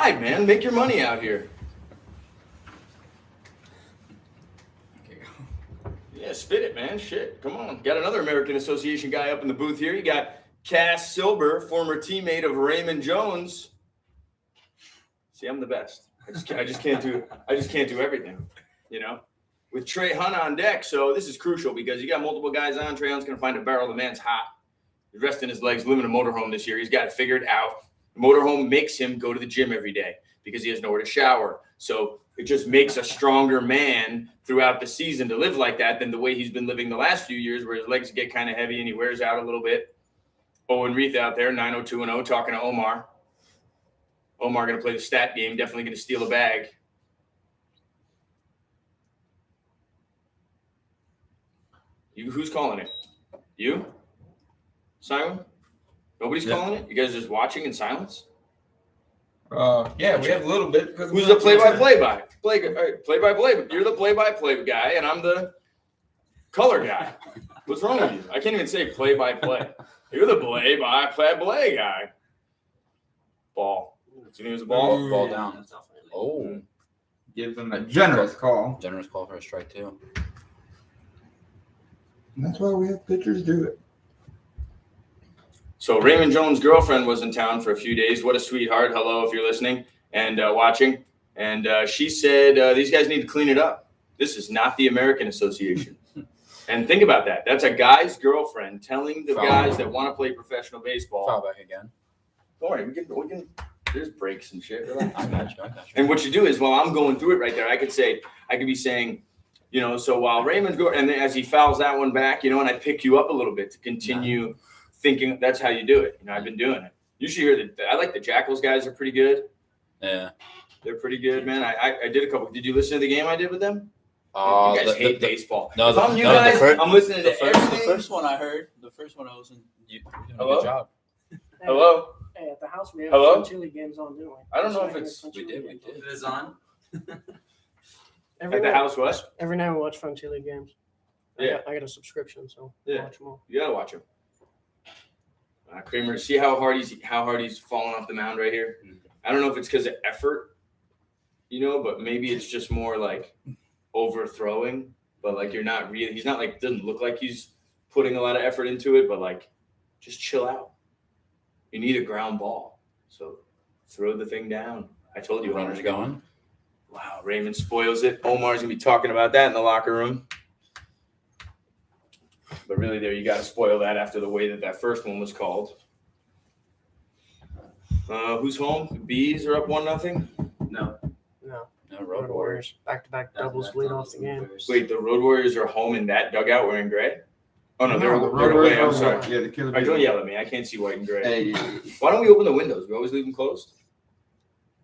ride, man. Make your money out here. Yeah, spit it, man. Shit, come on. Got another American Association guy up in the booth here. You got Cass Silber, former teammate of Raymond Jones. See, I'm the best. I just can't do everything, you know. With Trey Hunt on deck, so this is crucial because you got multiple guys on. Trey Hunt's gonna find a barrel. The man's hot. He's resting his legs, living in a motorhome this year. He's got it figured out. The motorhome makes him go to the gym every day because he has nowhere to shower. So it just makes a stronger man throughout the season to live like that than the way he's been living the last few years, where his legs get kind of heavy and he wears out a little bit. Owen Reith out there, 902-0, talking to Omar. Omar going to play the stat game, definitely going to steal a bag. Who's calling it? You? Simon? Nobody's calling it? You guys just watching in silence? Yeah, we have a little bit. Who's the play-by-play? Play-by-play. You're the play-by-play guy, and I'm the color guy. What's wrong with you? I can't even say play-by-play. You're the play-by-play guy. Ball. What's your name? A ball? Ball down. Oh. Give them a generous call. Generous call for a strike, too. That's why we have pitchers do it. So Raymond Jones' girlfriend was in town for a few days. What a sweetheart. Hello, if you're listening and watching. And she said, these guys need to clean it up. This is not the American Association. And think about that. That's a guy's girlfriend telling the guys that want to play professional baseball. Foul back again. Don't worry, we can. There's breaks and shit. I got you. And what you do is, while I'm going through it right there, I could be saying, you know, so while Raymond's going, and then as he fouls that one back, you know, and I pick you up a little bit to continue thinking that's how you do it. You know, I've been doing it. You should hear that. I like the Jackals guys are pretty good. Yeah. They're pretty good, man. I did a couple. Did you listen to the game I did with them? You guys hate baseball. No, if I'm you guys, I'm listening to everything. The first one I heard, I was in. You doing a good job. Hello? Hey, at the house we have Hello? chili games on, didn't we? I don't know if it's. We did. It is on. Every At the night, house, what? every night we watch Fun Chili games. Yeah. I got a subscription, so Yeah. I watch them all. You gotta watch him. Kramer, see how hard he's falling off the mound right here. I don't know if it's because of effort, you know, but maybe it's just more like overthrowing. But like he's not like, doesn't look like he's putting a lot of effort into it. But like, just chill out. You need a ground ball, so throw the thing down. I told you, Runner's going. Wow, Raymond spoils it. Omar's gonna be talking about that in the locker room. But really, there, you got to spoil that after the way that first one was called. Who's home? The Bees are up 1-0. No. Road Warriors. Back-to-back doubles lead off the game. Wait, the Road Warriors are home in that dugout wearing gray? Oh, no, they're the away. Warriors I'm are sorry. white. Yeah, the Killer All right, Bees. don't yell at me. I can't see white and gray. Hey, Why don't we open the windows? We always leave them closed.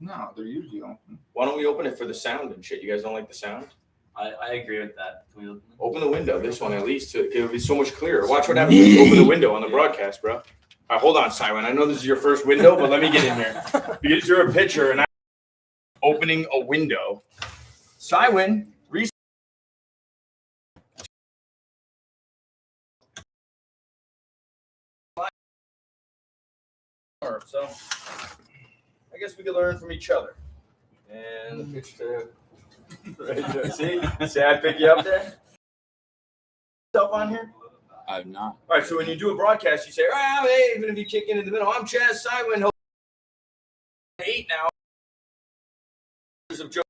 no, they're usually open. Why don't we open it for the sound and shit? You guys don't like the sound? I agree with that. Can we Open the window, this one at least. It'll be so much clearer. Watch what happens when you open the window on the broadcast, bro. All right, hold on, Simon. I know this is your first window, but let me get in there. Because you're a pitcher and I'm opening a window. Simon, so I guess we could learn from each other. And the pitch to right there. See, I pick you up there. Stuff on here. I've not. All right, so when you do a broadcast, you say, hey, even if you kick in the middle, I'm Chaz Simon. 8 now. Of Joe.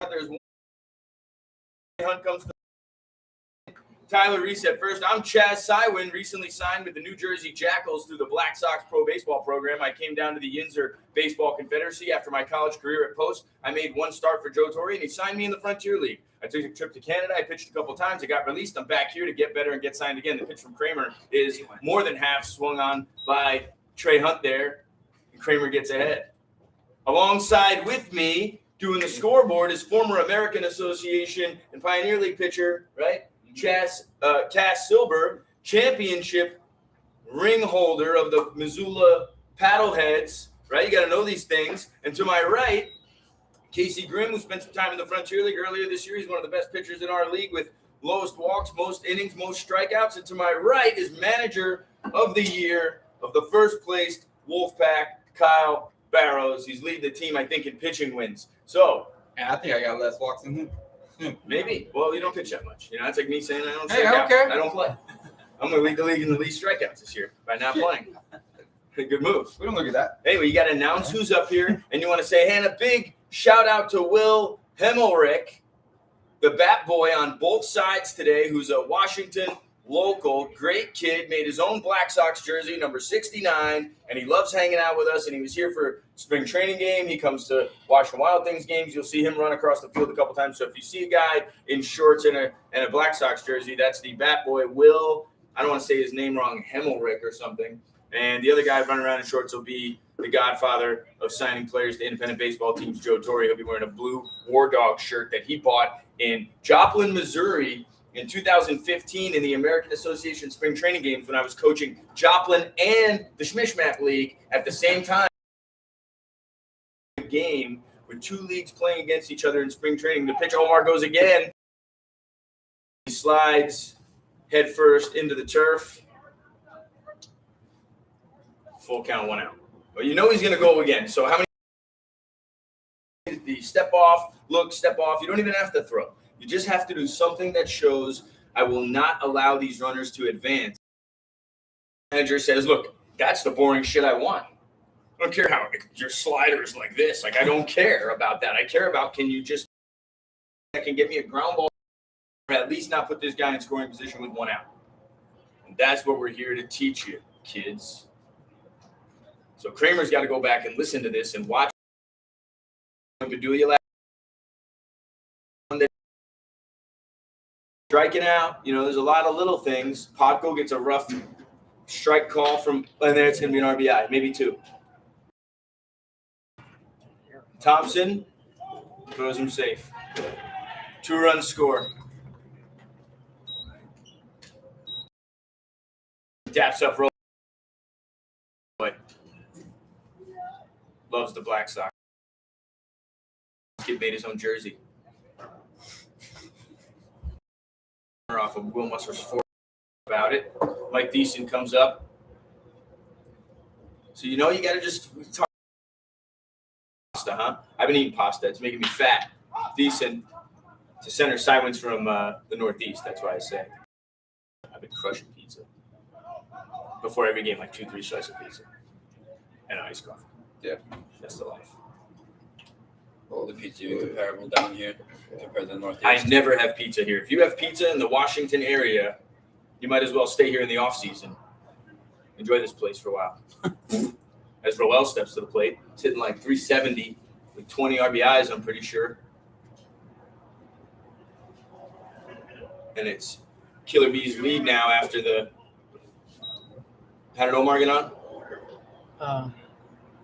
There's one. Hunt comes to Tyler Reset first. I'm Chaz Sywin, recently signed with the New Jersey Jackals through the Black Sox Pro Baseball Program. I came down to the Yinzer Baseball Confederacy after my college career at Post. I made one start for Joe Torre, and he signed me in the Frontier League. I took a trip to Canada. I pitched a couple times. I got released. I'm back here to get better and get signed again. The pitch from Kramer is more than half swung on by Trey Hunt there, and Kramer gets ahead. Alongside with me, doing the scoreboard, is former American Association and Pioneer League pitcher, right? Cass Silber, championship ring holder of the Missoula Paddleheads, right? You got to know these things. And to my right, Casey Grimm, who spent some time in the Frontier League earlier this year. He's one of the best pitchers in our league with lowest walks, most innings, most strikeouts. And to my right is manager of the year of the first placed Wolfpack, Kyle Barrows. He's leading the team, I think, in pitching wins. So And I think I got less walks than him. maybe. Well, you don't pitch that much. You know, that's like me saying I don't Hey, strike I don't out. care. I don't play. I'm going to lead the league in the least strikeouts this year by not playing. Good move. We don't look at that. Anyway, you got to announce who's up here, and you want to say, hey, and a big shout out to Will Hemmelrick, the bat boy on both sides today, who's a Washington local, great kid, made his own Black Sox jersey, number 69, and he loves hanging out with us, and he was here for spring training game. He comes to Washington Wild Things games. You'll see him run across the field a couple times. So if you see a guy in shorts and a Black Sox jersey, that's the bat boy, Will, I don't want to say his name wrong, Hemmelrick or something. And the other guy running around in shorts will be the godfather of signing players to independent baseball teams, Joe Torre. He'll be wearing a blue War Dog shirt that he bought in Joplin, Missouri in 2015 in the American Association spring training games when I was coaching Joplin and the Schmishmack League at the same time. Game with two leagues playing against each other in spring training. The pitch, Omar goes again. He slides head first into the turf. Full count, 1 out. Well, you know he's going to go again. So how many? The step off, look, step off. You don't even have to throw. You just have to do something that shows I will not allow these runners to advance. The manager says, look, that's the boring shit I want. I don't care how your slider is like this. Like, I don't care about that. I care about can you just that can get me a ground ball or at least not put this guy in scoring position with 1 out. And that's what we're here to teach you, kids. So Kramer's got to go back and listen to this and watch. Striking out, you know, there's a lot of little things. Potko gets a rough strike call from, and then it's going to be an RBI, maybe 2. Thompson throws him safe. 2-run score. Daps up roll. Loves the Black Sox. Kid made his own jersey. Off of Will Musser's 4 about it. Mike Thiessen comes up. So you know you got to just talk pasta, huh? I've been eating pasta. It's making me fat. Thiessen to center Silence from the Northeast. That's why I say. I've been crushing pizza. Before every game, like 2-3 slices of pizza. And iced coffee. Yeah. That's the life. The pizza even comparable down here compared to the Northeast. I never have pizza here. If you have pizza in the Washington area, you might as well stay here in the off season. Enjoy this place for a while. As Roel steps to the plate, it's hitting like 370 with 20 RBIs, I'm pretty sure. And it's Killer Bees lead now after the. How did Omar get on?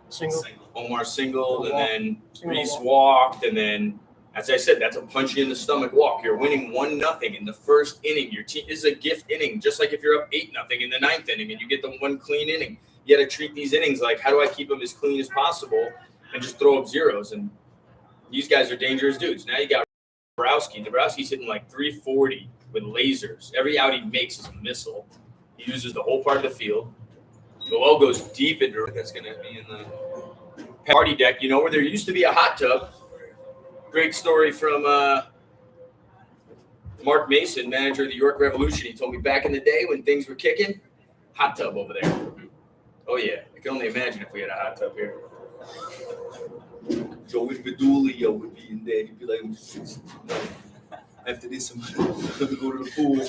Single. Omar singled, and then Single Reese walk. walked, and then, as I said, that's a punch you in the stomach walk. You're winning 1-0 in the first inning. Your team is a gift inning, just like if you're up 8-0 in the 9th inning and you get the one clean inning. You got to treat these innings like, how do I keep them as clean as possible and just throw up zeros? And these guys are dangerous dudes. Now you got Dabrowski. Dabrowski's hitting like 340 with lasers. Every out he makes is a missile. He uses the whole part of the field. Noel goes deep into it. That's going to be in the party deck, you know, where there used to be a hot tub. Great story from Mark Mason, manager of the York Revolution. He told me back in the day when things were kicking, hot tub over there. Oh, yeah. I can only imagine if we had a hot tub here. Joey Bedulia would be in there. He'd be like, after this, I'm going to go to the pool.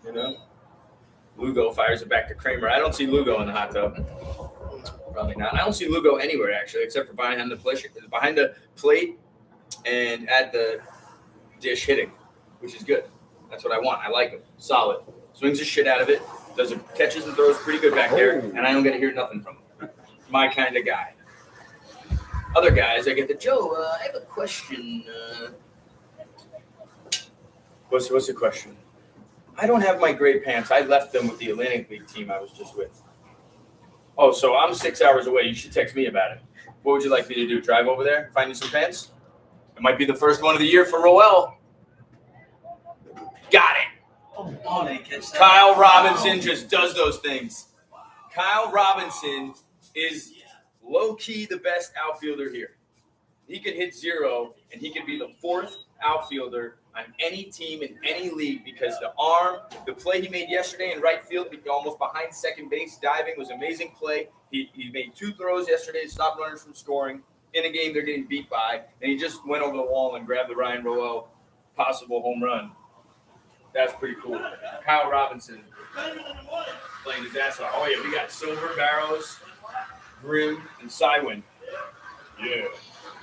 You know? Lugo fires it back to Kramer. I don't see Lugo in the hot tub. Probably not. I don't see Lugo anywhere, actually, except for behind the plate and at the dish hitting, which is good. That's what I want. I like him. Solid. Swings the shit out of it. Does it catches and throws pretty good back there, and I don't get to hear nothing from him. My kind of guy. Other guys, I get the Joe. I have a question. What's the question? I don't have my gray pants. I left them with the Atlantic League team I was just with. Oh, so I'm 6 hours away. You should text me about it. What would you like me to do? Drive over there? Find you some pants? It might be the first one of the year for Roel. Got it. Oh, they catch that. Kyle Robinson just does those things. Kyle Robinson is low-key the best outfielder here. He could hit 0, and he could be the 4th outfielder on any team in any league because the arm, the play he made yesterday in right field, almost behind second base, diving, was an amazing play. He made 2 throws yesterday to stop runners from scoring in a game they're getting beat by, and he just went over the wall and grabbed the Ryan Roel possible home run. That's pretty cool. Kyle Robinson playing his ass off. Oh, yeah, we got Silver, Barrows, Grimm, and Cywin. Yeah.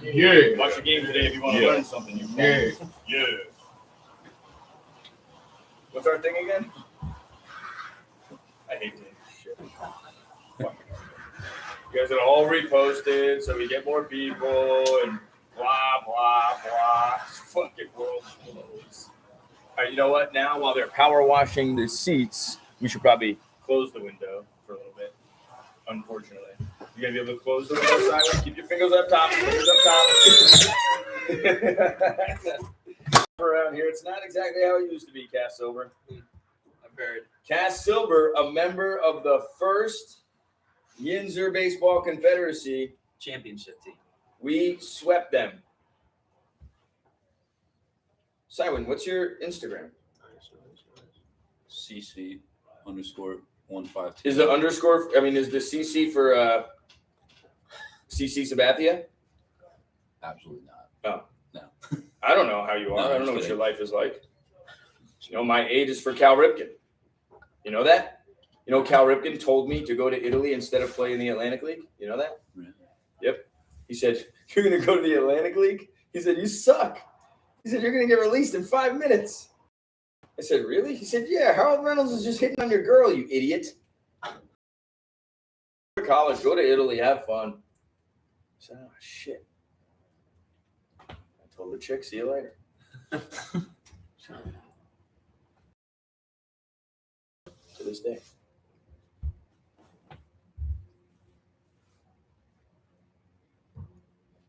Yeah. Watch the game today if you want to learn something. You Yeah. Yeah. What's our thing again? I hate this shit. Fuck. You guys are all reposted so we get more people and blah, blah, blah. Fucking world blows. All right, you know what? Now, while they're power washing the seats, we should probably close the window for a little bit, unfortunately. You gonna be able to close the window sideways? Keep your fingers up top. Fingers up top. Around here, it's not exactly how it used to be, Cass Silver. I've heard. Cass Silver, a member of the first Yinzer Baseball Confederacy. Championship team. We swept them. Cywin, what's your Instagram? CC_152. Is the underscore? I mean, is the CC for CC Sabathia? Absolutely not. I don't know how you are. No, I don't I'm know what kidding. your life is like. You know, my age is for Cal Ripken. You know that? You know, Cal Ripken told me to go to Italy instead of play in the Atlantic League. You know that? Really? Yep. He said, "You're going to go to the Atlantic League?" He said, "You suck." He said, "You're going to get released in 5 minutes." I said, "Really?" He said, "Yeah, Harold Reynolds is just hitting on your girl, you idiot." College, go to Italy, have fun. I said, "Oh, shit." I told the chick, "See you later." To this day.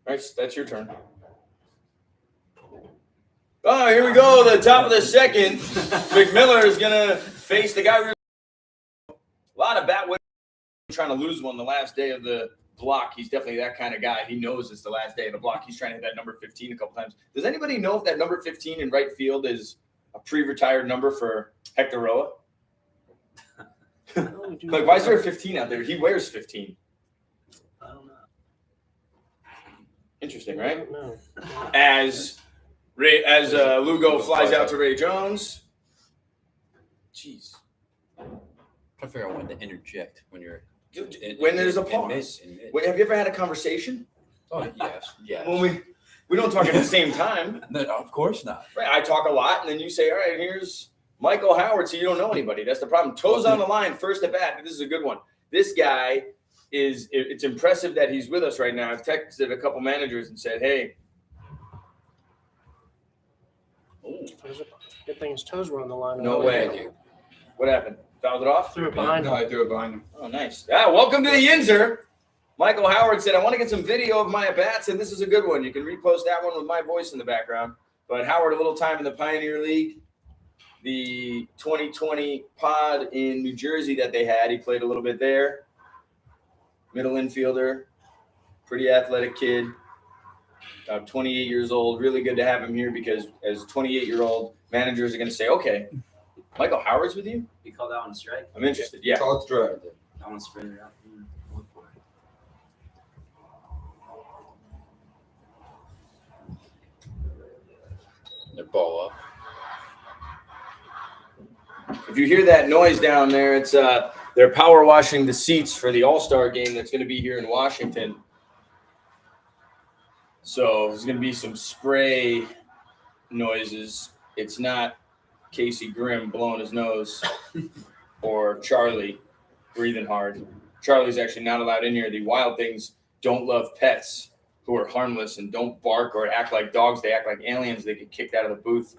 All right, that's your turn. Oh, here we go. The top of the second. McMiller is going to face the guy. A lot of bat wins. Trying to lose one the last day of the block. He's definitely that kind of guy. He knows it's the last day of the block. He's trying to hit that number 15 a couple times. Does anybody know if that number 15 in right field is a pre-retired number for Hector Roa? Like, why is there a 15 out there? He wears 15. I don't know. Interesting, right? No. As Lugo flies out to Ray Jones. Jeez. Trying to figure out when to interject when you're When there's a pause. in mid. Wait, have you ever had a conversation? Oh yes. When we don't talk at the same time. No, of course not. Right, I talk a lot, and then you say, "All right, here's Michael Howard," so you don't know anybody. That's the problem. Toes on the line, first at bat. This is a good one. This guy it's impressive that he's with us right now. I've texted a couple managers and said, "Hey." Good thing his toes were on the line. No way. What happened? Fouled it off? Threw it behind No, him. I threw it behind him. Oh, nice. Welcome to the Yinzer. Michael Howard said, "I want to get some video of my at-bats," and this is a good one. You can repost that one with my voice in the background. But Howard, a little time in the Pioneer League. The 2020 pod in New Jersey that they had, he played a little bit there. Middle infielder, pretty athletic kid, about 28 years old. Really good to have him here because as a 28-year-old, managers are going to say, "Okay, Michael Howard's with you? You call that one a strike? I'm interested." Yeah. Call it strike. That one's further out. Look for it. Their ball up. If you hear that noise down there, it's they're power washing the seats for the All-Star game that's going to be here in Washington. So there's going to be some spray noises. It's not Casey Grimm blowing his nose or Charlie breathing hard. Charlie's actually not allowed in here. The Wild Things don't love pets who are harmless and don't bark or act like dogs. They act like aliens. They get kicked out of the booth.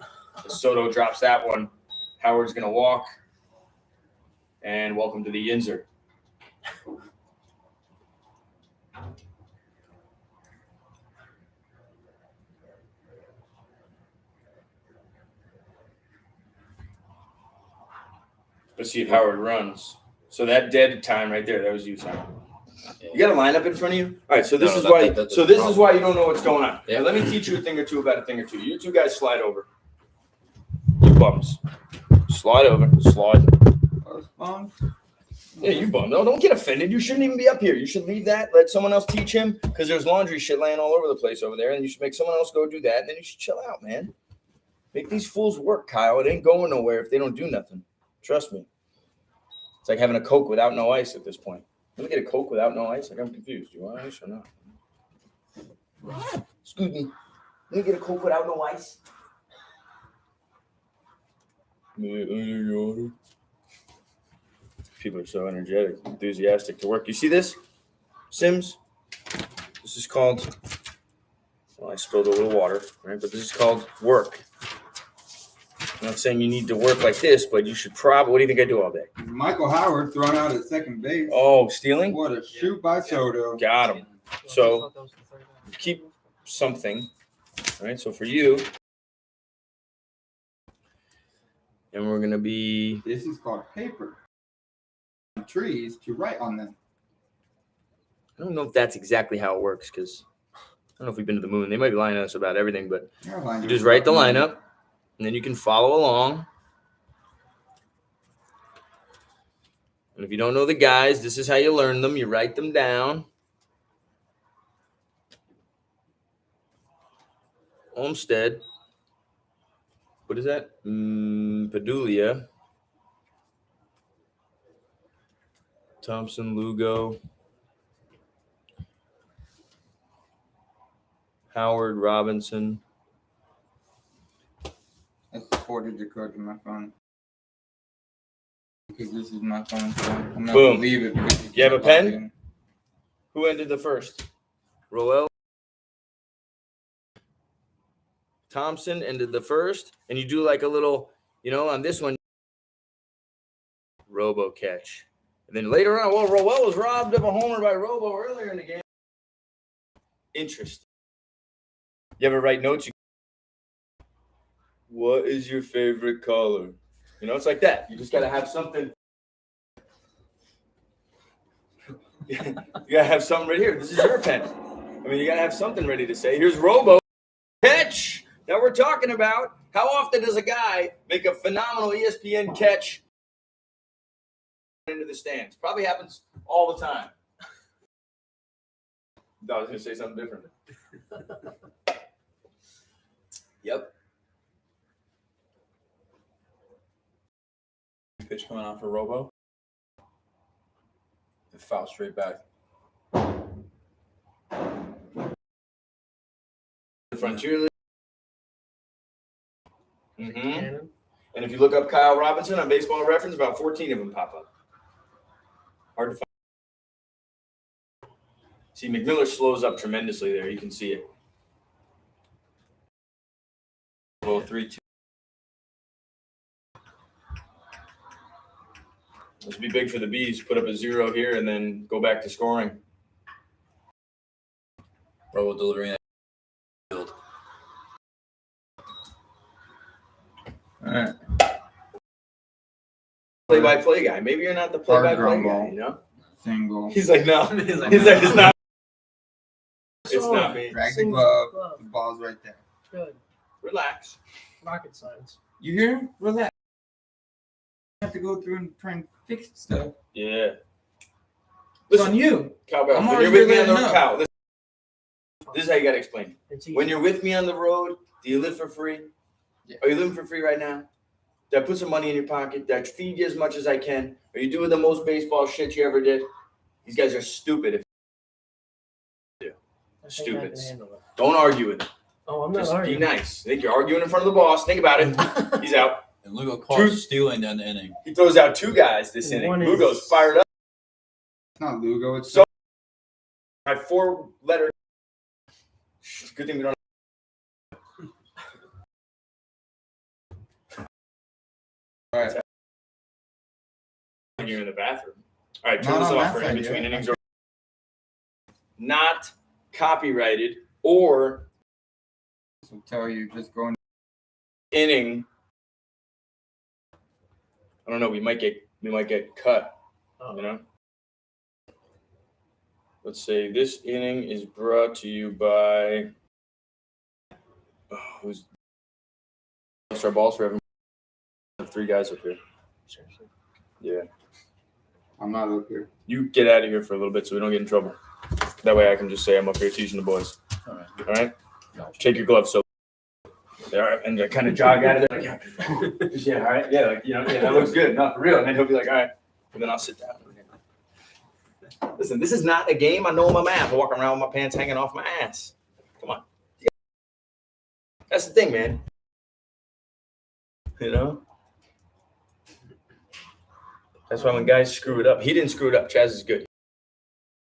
Soto drops that one. Howard's going to walk. And welcome to the Yinzer. Let's see if Howard runs. So that dead time right there, that was you, Simon. Yeah. You got a lineup in front of you? All right, so this No, is that- why. that's So the this is problem. why you don't know what's going on. Yeah. Let me teach you a thing or two about a thing or two. You two guys slide over. You bums. Slide over. Slide. Yeah, you bum. No, don't get offended. You shouldn't even be up here. You should leave that. Let someone else teach him because there's laundry shit laying all over the place over there, and you should make someone else go do that, and then you should chill out, man. Make these fools work, Kyle. It ain't going nowhere if they don't do nothing. Trust me. It's like having a Coke without no ice at this point. Let me get a Coke without no ice. Like I'm confused. Do you want ice or not? Excuse me. Let me get a Coke without no ice. People are so energetic, enthusiastic to work. You see this, Sims? This is called, well, I spilled a little water, right? But this is called work. I'm not saying you need to work like this, but you should probably, what do you think I do all day? Michael Howard thrown out at second base. Oh, stealing? What a shoot by Soto. Got him. So keep something, right? So for you, and we're going to be, This is called paper. Trees to write on them. I don't know if that's exactly how it works because I don't know if we've been to the moon. They might be lying to us about everything, but you just write the lineup and then you can follow along. And if you don't know the guys, this is how you learn them. You write them down. Olmsted. What is that? Padulia. Thompson, Lugo. Howard, Robinson. That's the 4-digit code to my phone. Because this is my phone, so I'm not Boom. gonna leave it. Because You have a can't pen? log in. Who ended the first? Roel. Thompson ended the first. And you do like a little, on this one, Robo catch. And then later on, well, Roel was robbed of a homer by Robo earlier in the game. Interesting. You ever write notes? What is your favorite color? It's like that. You just got to have something. You got to have something right here. This is your pen. You got to have something ready to say. Here's Robo catch that we're talking about. How often does a guy make a phenomenal ESPN catch into the stands? Probably happens all the time. No, I was going to say something different. Yep. Pitch coming out for Robo. The foul straight back. The Frontier League. Mm-hmm. Cannon. And if you look up Kyle Robinson on Baseball Reference, about 14 of them pop up. Hard to find. See, McMiller slows up tremendously there. You can see it. Well, 3-2. This would be big for the Bees. Put up a 0 here and then go back to scoring. Robo delivering that field. All right. Play-by-play guy. Maybe you're not the play-by-play guy, Single. He's like, no. He's like, He's like, it's not. It's So, not me. Drag the Single glove. glove. The ball's right there. Good. Relax. Rocket science. You hear him? Relax. You have to go through and try and fix stuff. Yeah. It's on you. Cowbell, I'm when you're already with me on the letting Cow, this is how you got to explain. It's easy. When you're with me on the road, do you live for free? Yeah. Are you living for free right now? Did I put some money in your pocket? Did I feed you as much as I can? Are you doing the most baseball shit you ever did? These guys are stupid. I think I can stupids. handle it. Don't argue with them. Oh, I'm not Just be arguing. nice. I think you're arguing in front of the boss. Think about it. He's out. And Lugo caught True. stealing that inning. He throws out 2 guys this inning. One is- Lugo's fired up. It's not Lugo. It's So- My 4-letter. Good thing we don't. all right. You're in the bathroom. All right, turn Not this on off that for in side, between yeah. innings. Not copyrighted or So tell you, just go. inning. I don't know. We might get cut. Oh. let's say this inning is brought to you by who's our balls for everyone. 3 guys up here. Seriously. Yeah. I'm not up here. You get out of here for a little bit so we don't get in trouble. That way I can just say I'm up here teaching the boys. All right. All right? Take your gloves so. All right, and kind of jog out of there. Yeah, all right. Yeah, like, yeah, that looks good. Not for real. And then he'll be like, all right. And then I'll sit down. Listen, this is not a game. I know my math. I'm walking around with my pants hanging off my ass. Come on. That's the thing, man. You know? That's why when guys screw it up, he didn't screw it up. Chaz is good.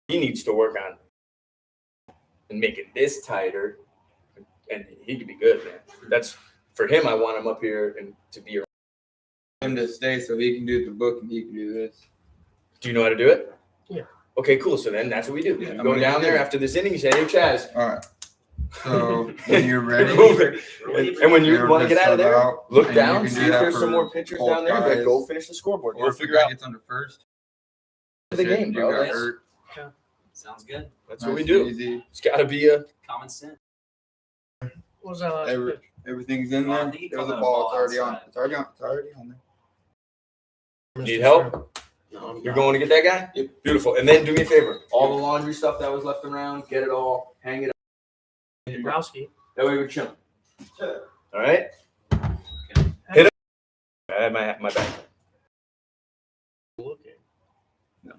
He needs to work on and make it this tighter, and he could be good, man. That's for him. I want him up here and to be around. Him to stay so he can do the book and he can do this. Do you know how to do it? Yeah. Okay, cool. So then that's what we do. Yeah, You I'm go gonna down do there it. after this inning. You say, "Hey, Chaz." All right. So when you're ready, And when you you're want to get out of just there, out, look and you down, can see do if that there's some for more pitchers both down there. But guys. go finish the scoreboard. or We'll if the figure guy out gets under first. the game, You bro. got That's, hurt. Sounds good. that's what we Nice do. and easy. It's got to be a. Common sense. What was that last Every- pitch? Everything's in Oh, I there. think he There's called a it a ball. ball It's already on. outside. It's already on. It's already on there. Need help? No, I'm You're not. going to get that guy? Yep. Beautiful. And then do me a favor. All the laundry stuff that was left around, get it all, hang it up. Dabrowski. That way we're chilling. All right? Okay. Hit him. I had my back. Looking. Yeah,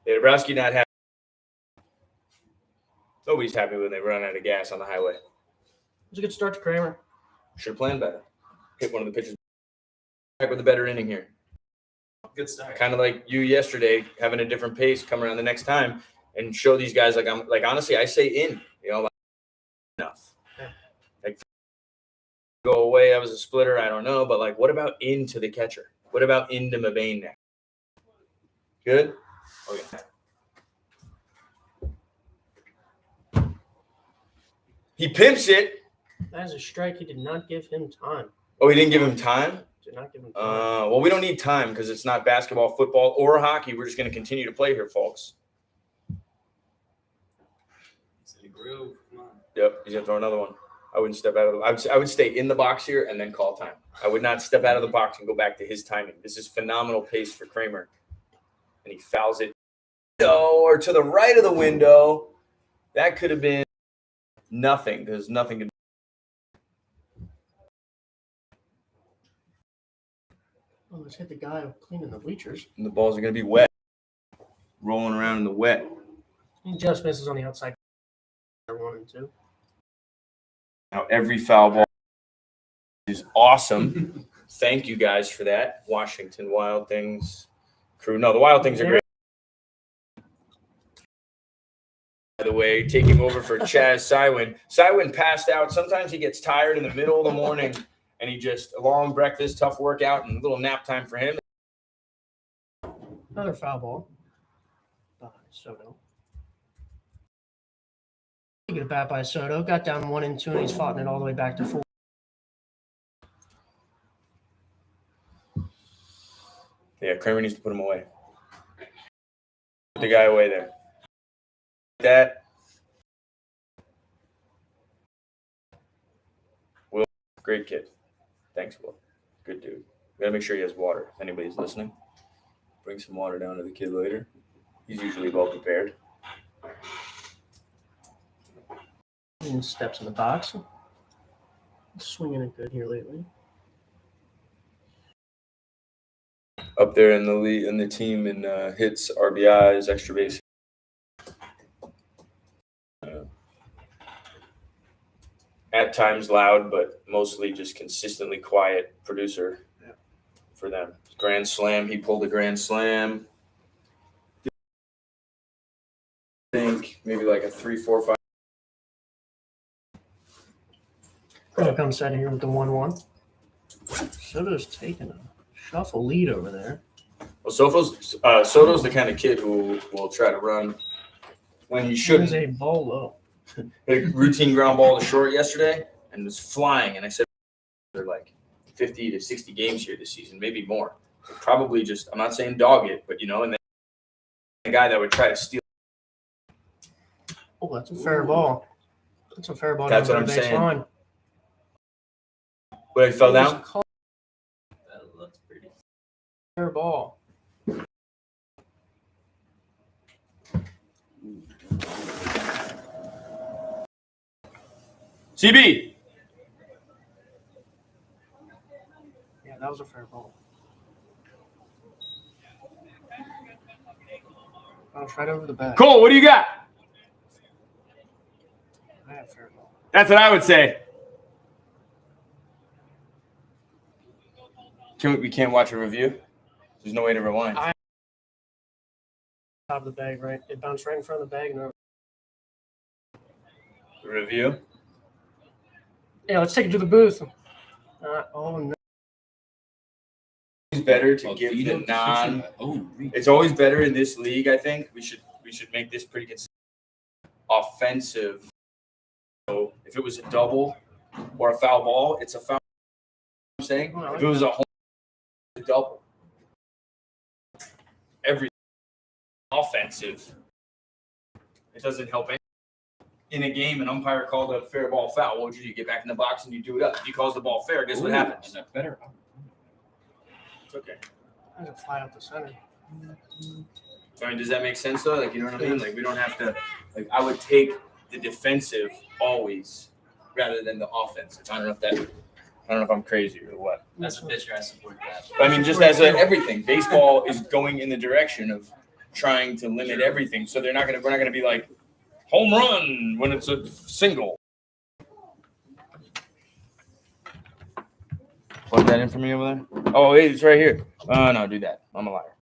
Dabrowski not happy. Nobody's happy when they run out of gas on the highway. It was a good start to Kramer. Should have planned better. Hit one of the pitchers back with a better inning here. Good start. Kind of like you yesterday, having a different pace, come around the next time and show these guys like I'm like honestly, I say in, you know, like enough. Like go away, I was a splitter, I don't know, but like what about into the catcher? What about into Mabane next? Good? Okay. He pimps it. That is a strike. He did not give him time. Oh, he didn't give him time? Did not give him time. Well, we don't need time because it's not basketball, football, or hockey. We're just going to continue to play here, folks. It's in the groove. Come on. Yep, he's going to throw another one. I wouldn't step out of the I would stay in the box here and then call time. I would not step out of the box and go back to his timing. This is phenomenal pace for Kramer. And he fouls it or to the right of the window. That could have been nothing because nothing could. Oh, let's hit the guy cleaning the bleachers. And the balls are going to be wet. Rolling around in the wet. He just misses on the outside. 1 and 2. Now every foul ball is awesome. Thank you guys for that. Washington Wild Things crew. No, the Wild Things are great. By the way, taking over for Chaz Sywin. Sywin passed out. Sometimes he gets tired in the middle of the morning and he just a long breakfast, tough workout, and a little nap time for him. Another foul ball. By Soto. Get a bat by Soto. Got down 1 and 2, and he's fought it all the way back to 4. Yeah, Kramer needs to put him away. Put the guy away there. That. Will, great kid. Thanks, Will. Good dude. We gotta make sure he has water. If anybody's listening, bring some water down to the kid later. He's usually well prepared. And steps in the box. Swinging it good here lately. Up there in the lead, in the team in hits, RBIs, extra base. At times loud, but mostly just consistently quiet producer for them. Grand slam. He pulled a grand slam. I think maybe like a 3, 4, 5. Gonna come set here with the 1-1. Soto's taking a shuffle lead over there. Well, Soto's the kind of kid who will try to run when he shouldn't. There's a ball low. Hit a routine ground ball to short yesterday and was flying. And I said, they're like 50 to 60 games here this season, maybe more. Probably just, I'm not saying dog it, but you know, and then the guy that would try to steal Oh, that's a fair ball. That's a fair ball. That's down what the I'm saying. baseline. But it fell down? That looks pretty. Fair ball. CB. Yeah, that was a fair ball. Bounce right over the back. Cole, what do you got? I have fair ball. That's what I would say. We can't watch a review? There's no way to rewind. Top of the bag, right? It bounced right in front of the bag. And Review? yeah, let's take it to the booth. Oh, no. It's better to Oh, give veto the non. decision. Oh, It's always better in this league, I think. We should make this pretty consistent. Offensive. So if it was a double or a foul ball, it's a foul. You know what I'm saying? Oh, I like If it was a home, it's a double. Every offensive. It doesn't help anything. In a game, an umpire called a fair ball foul. What would you do? You get back in the box and you do it up. If he calls the ball fair, guess what happens? That's better. It's okay. There's a fly up the center. I mean, does that make sense though? Like, you know what I mean? Like, we don't have to. Like, I would take the defensive always rather than the offensive. I don't know if I'm crazy or what. As a pitcher, I support that. But I mean, just as everything, baseball is going in the direction of trying to limit everything. So we're not gonna be like home run when it's a single. Plug that in for me over there. Oh, wait, it's right here. Oh no, do that. I'm a liar.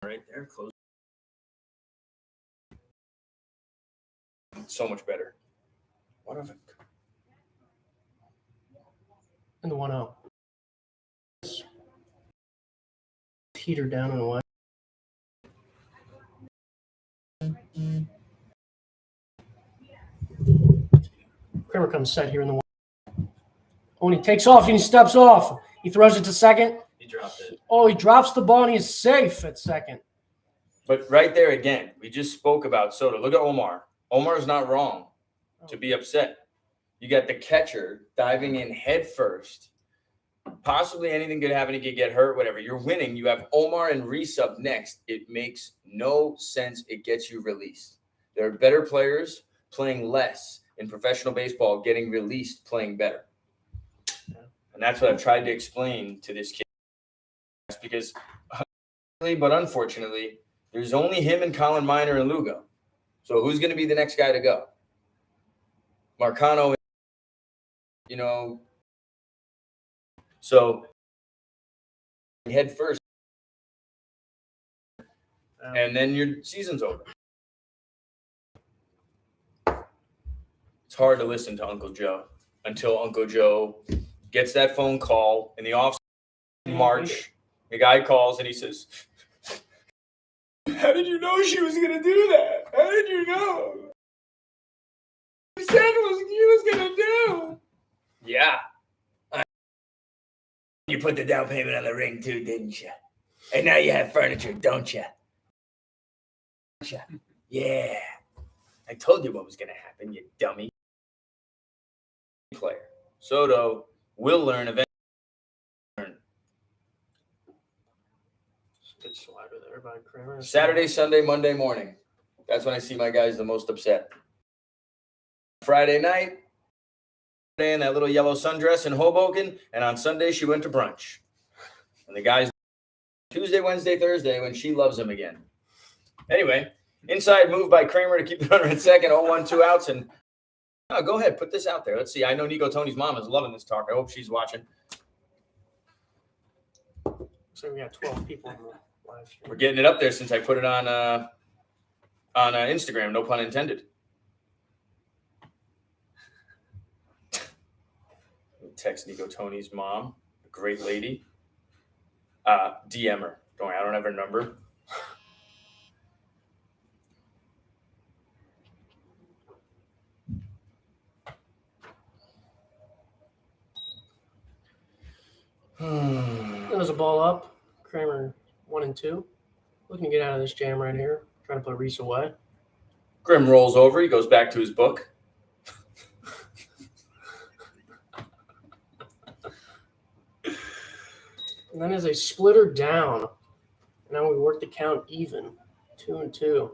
Right there, close. So much better. What if it? In the 1-0. Heater down and away. Kramer comes set here in the 1. Oh, and he takes off and he steps off. He throws it to second. He dropped it. Oh, he drops the ball and he's safe at second. But right there again, we just spoke about Soto. Look at Omar. Omar's not wrong to be upset. You got the catcher diving in head first. Possibly anything could happen. He could get hurt, whatever. You're winning. You have Omar and Reese up next. It makes no sense. It gets you released. There are better players playing less in professional baseball, getting released, playing better. And that's what I've tried to explain to this kid. Because, but unfortunately, there's only him and Colin Miner and Lugo. So who's going to be the next guy to go? Marcano, you know. So head first. And then your season's over. It's hard to listen to Uncle Joe until Uncle Joe gets that phone call in the off in March. The guy calls and he says, "How did you know she was going to do that? How did you know? You said what you was going to do." Yeah. You put the down payment on the ring too, didn't you? And now you have furniture, don't you? Yeah. I told you what was going to happen, you dummy. Player. Soto will learn eventually. Good slider there by Kramer. Saturday, Sunday, Monday morning. That's when I see my guys the most upset. Friday night, in that little yellow sundress in Hoboken, and on Sunday she went to brunch. And the guys Tuesday, Wednesday, Thursday when she loves him again. Anyway, inside move by Kramer to keep the runner at second, 0-1, 2 outs, and go ahead, put this out there. Let's see. I know Nico Tony's mom is loving this talk. I hope she's watching. So we got 12 people on the live stream. We're getting it up there since I put it on Instagram. No pun intended. Text Nico Tony's mom, a great lady. DM her. Don't worry, I don't have her number. There was a ball up. Kramer 1 and 2. Looking to get out of this jam right here. Trying to put Reese away. Grim rolls over. He goes back to his book. And then as a splitter down, now we work the count even. 2-2.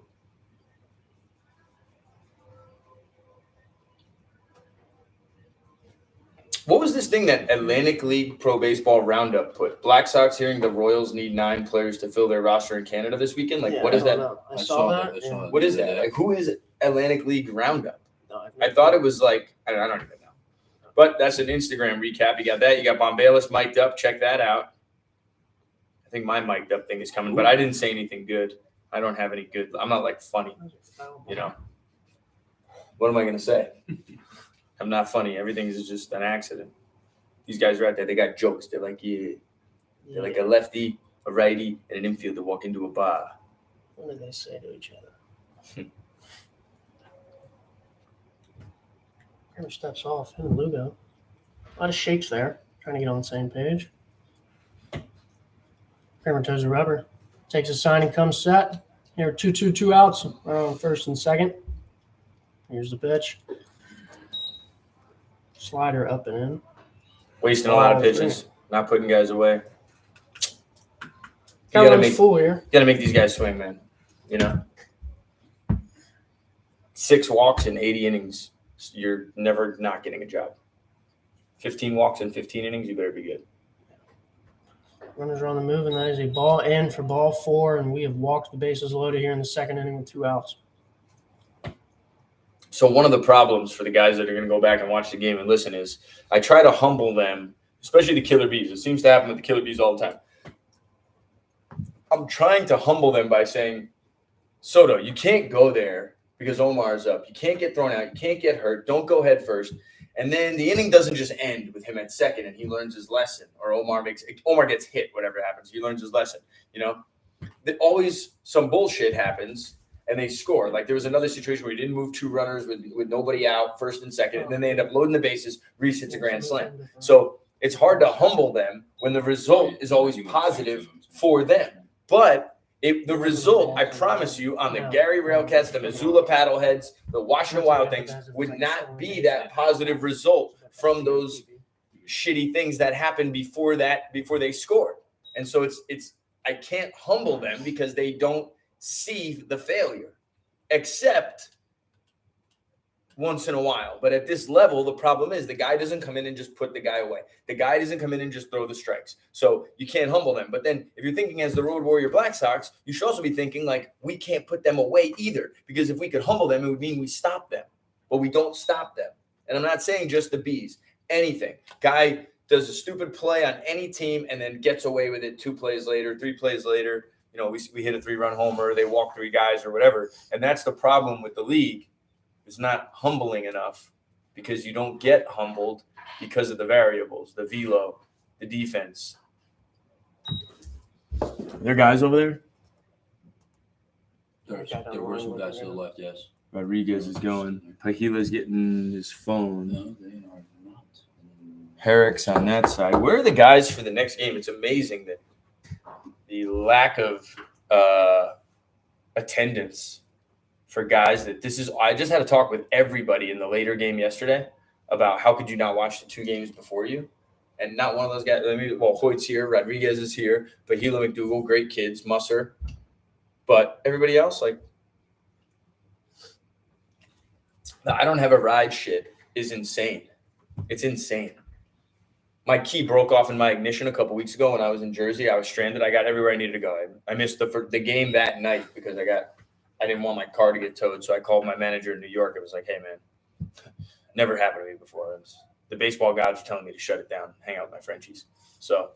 What was this thing that Atlantic League Pro Baseball Roundup put? Black Sox hearing the Royals need 9 players to fill their roster in Canada this weekend? Like, Yeah, what is I don't that? know. I I saw saw that. that. I saw yeah. that. What is that? Like, who is Atlantic League Roundup? No, I've I never- thought it was like, I don't even know. But that's an Instagram recap. You got that. You got Bombalis mic'd up. Check that out. I think my mic'd up thing is coming, but I didn't say anything good. I don't have any good. I'm not like funny, you know. What am I going to say? I'm not funny. Everything is just an accident. These guys are out there. They got jokes. They're like, yeah. They're like a lefty, a righty, and an infielder walk into a bar. What do they say to each other? Kramer steps off. Him and Lugo. A lot of shakes there. Trying to get on the same page. Kramer toes the rubber. Takes a sign and comes set. Here, 2 outs. First and second. Here's the pitch. Slider up and in. Wasting a lot of Oh, pitches. Not putting guys away. You Got gotta one make full here. these guys swing, man. You know, 6 walks in 80 innings. You're never not getting a job. 15 walks in 15 innings. You better be good. Runners are on the move, and that is a ball in for ball 4, and we have walked the bases loaded here in the second inning with 2 outs. So one of the problems for the guys that are going to go back and watch the game and listen is I try to humble them, especially the Killer Bees. It seems to happen with the Killer Bees all the time. I'm trying to humble them by saying, Soto, you can't go there because Omar's up. You can't get thrown out. You can't get hurt. Don't go head first. And then the inning doesn't just end with him at second and he learns his lesson, or Omar gets hit, whatever happens. He learns his lesson. You know, that always some bullshit happens and they score. Like there was another situation where he didn't move 2 runners with nobody out, first and second, and then they end up loading the bases. Reese hits a grand slam. So it's hard to humble them when the result is always positive for them. But the result, I promise you, on the Gary Railcats, the Missoula Paddleheads, the Washington Wild Things, would not be that positive result from those shitty things that happened before they scored. And so it's I can't humble them because they don't see the failure, except once in a while. But at this level, the problem is the guy doesn't come in and just put the guy away. The guy doesn't come in and just throw the strikes. So you can't humble them. But then if you're thinking as the Road Warrior Black Sox, you should also be thinking like we can't put them away either. Because if we could humble them, it would mean we stop them. But we don't stop them. And I'm not saying just the Bees. Anything. Guy does a stupid play on any team and then gets away with it 2 plays later, 3 plays later. You know, we hit a 3-run homer, they walk 3 guys or whatever. And that's the problem with the league. It's not humbling enough because you don't get humbled because of the variables, the velo, the defense. Are there guys over there? There were some guys to the left, yes. Rodriguez is going. Pahila's getting his phone. No, they are not. Herrick's on that side. Where are the guys for the next game? It's amazing that the lack of attendance for guys that this is. I just had a talk with everybody in the later game yesterday about how could you not watch the 2 games before you? And not one of those guys. Hoyt's here, Rodriguez is here, Pahila, McDougal, great kids, Musser. But everybody else, like, the I don't have a ride shit is insane. It's insane. My key broke off in my ignition a couple weeks ago when I was in Jersey. I was stranded. I got everywhere I needed to go. I missed the game that night because I didn't want my car to get towed. So I called my manager in New York. It was like, hey, man, never happened to me before. The baseball gods were telling me to shut it down, hang out with my Frenchies. So,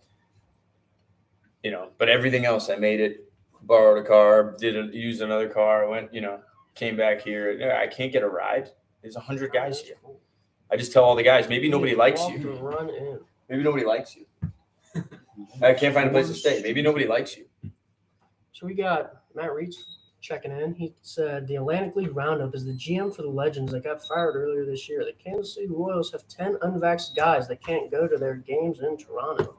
you know, but everything else, I made it, borrowed a car, used another car, went, you know, came back here. I can't get a ride. There's 100 guys here. I just tell all the guys, maybe nobody likes you. Run in. Maybe nobody likes you. I can't find a place to stay. Maybe nobody likes you. So we got Matt Reitz checking in. He said the Atlantic League Roundup is the GM for the Legends that got fired earlier this year. The Kansas City Royals have 10 unvaxxed guys that can't go to their games in Toronto.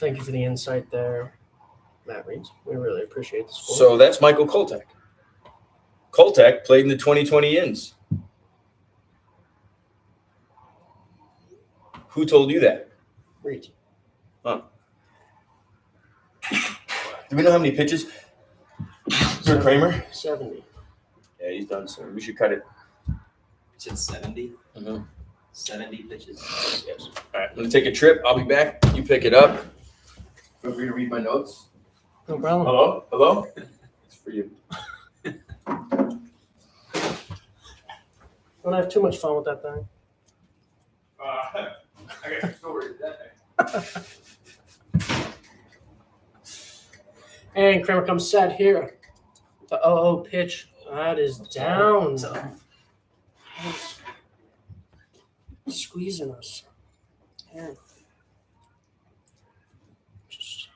Thank you for the insight there, Matt Reeds. We really appreciate the support. So that's Michael Koltek. Koltek played in the 2020 Yins. Who told you that? Reeds. Do we know how many pitches for Kramer? 70. Yeah, he's done soon. We should cut it. It's at 70. Mhm. 70 pitches. Yes. All right, let me take a trip. I'll be back. You pick it up. Feel free to read my notes. No problem. Hello? Hello? It's for you. Don't have too much fun with that thing. I got a story. And Kramer comes set here. The 0-0 pitch. That is down. He's squeezing us. Man. Just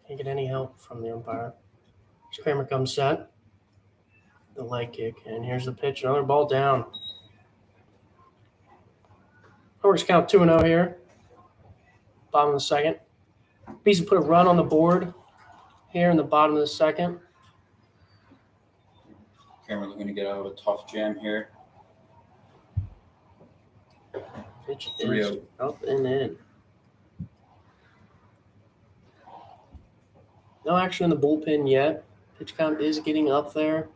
can't get any help from the umpire. So Kramer comes set. The leg kick. And here's the pitch. Another ball down. Horse count 2-0 here. Bottom of the second. Beasley put a run on the board here in the bottom of the second. Kramer looking to get out of a tough jam here. Pitch 3-0. is up and in. No action in the bullpen yet. Pitch count is getting up there.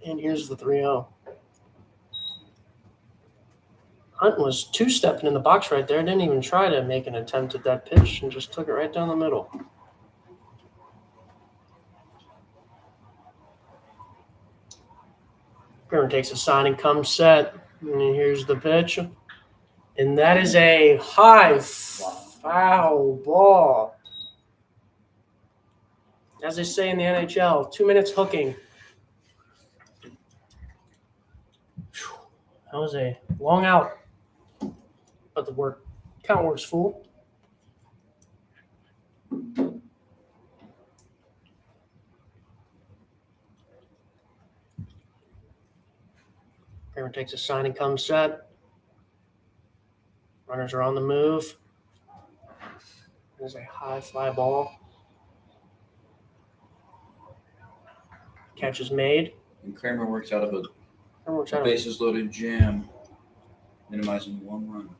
And here's the 3-0. Hunt was two-stepping in the box right there. Didn't even try to make an attempt at that pitch and just took it right down the middle. Kramer takes a sign and comes set. And here's the pitch. And that is a high foul ball. As they say in the NHL, 2 minutes hooking. That was a long out. But the count works full. Kramer takes a sign and comes set. Runners are on the move. There's a high fly ball. Catch is made. And Kramer works out of a Kramer works out of bases loaded jam, minimizing 1 run.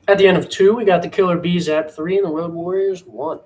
At the end of 2, we got the Killer Bees at 3 and the Road Warriors 1.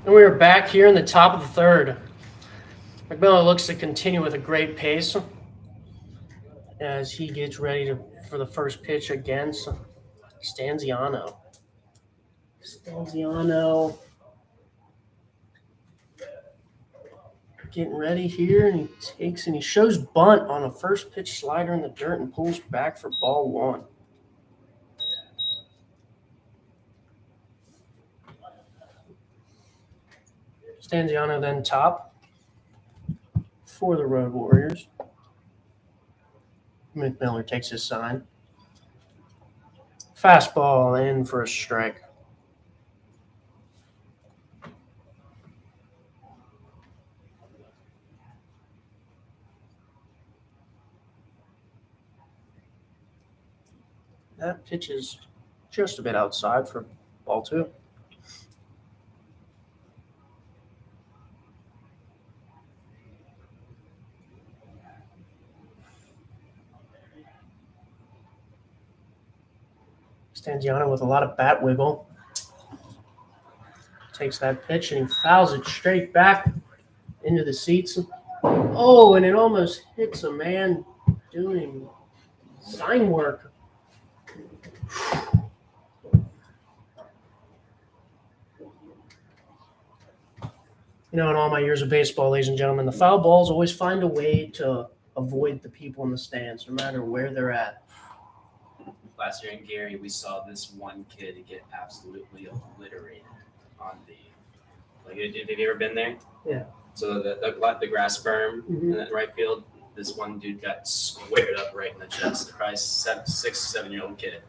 And we are back here in the top of the 3rd. McMillan looks to continue with a great pace as he gets ready for the first pitch against Stanziano. Stanziano getting ready here, and he shows bunt on a first pitch slider in the dirt and pulls back for ball one. Stanziano then top for the Road Warriors. McMiller takes his sign. Fastball in for a strike. That pitch is just a bit outside for ball two. Stanziano with a lot of bat wiggle. Takes that pitch and he fouls it straight back into the seats. Oh, and it almost hits a man doing sign work. You know, in all my years of baseball, ladies and gentlemen, the foul balls always find a way to avoid the people in the stands, no matter where they're at. Last year in Gary, we saw this one kid get absolutely obliterated on the. Like, have you ever been there? Yeah. So the grass berm Mhm. in that right field, this one dude got squared up right in the chest. Probably 6, 7-year-old kid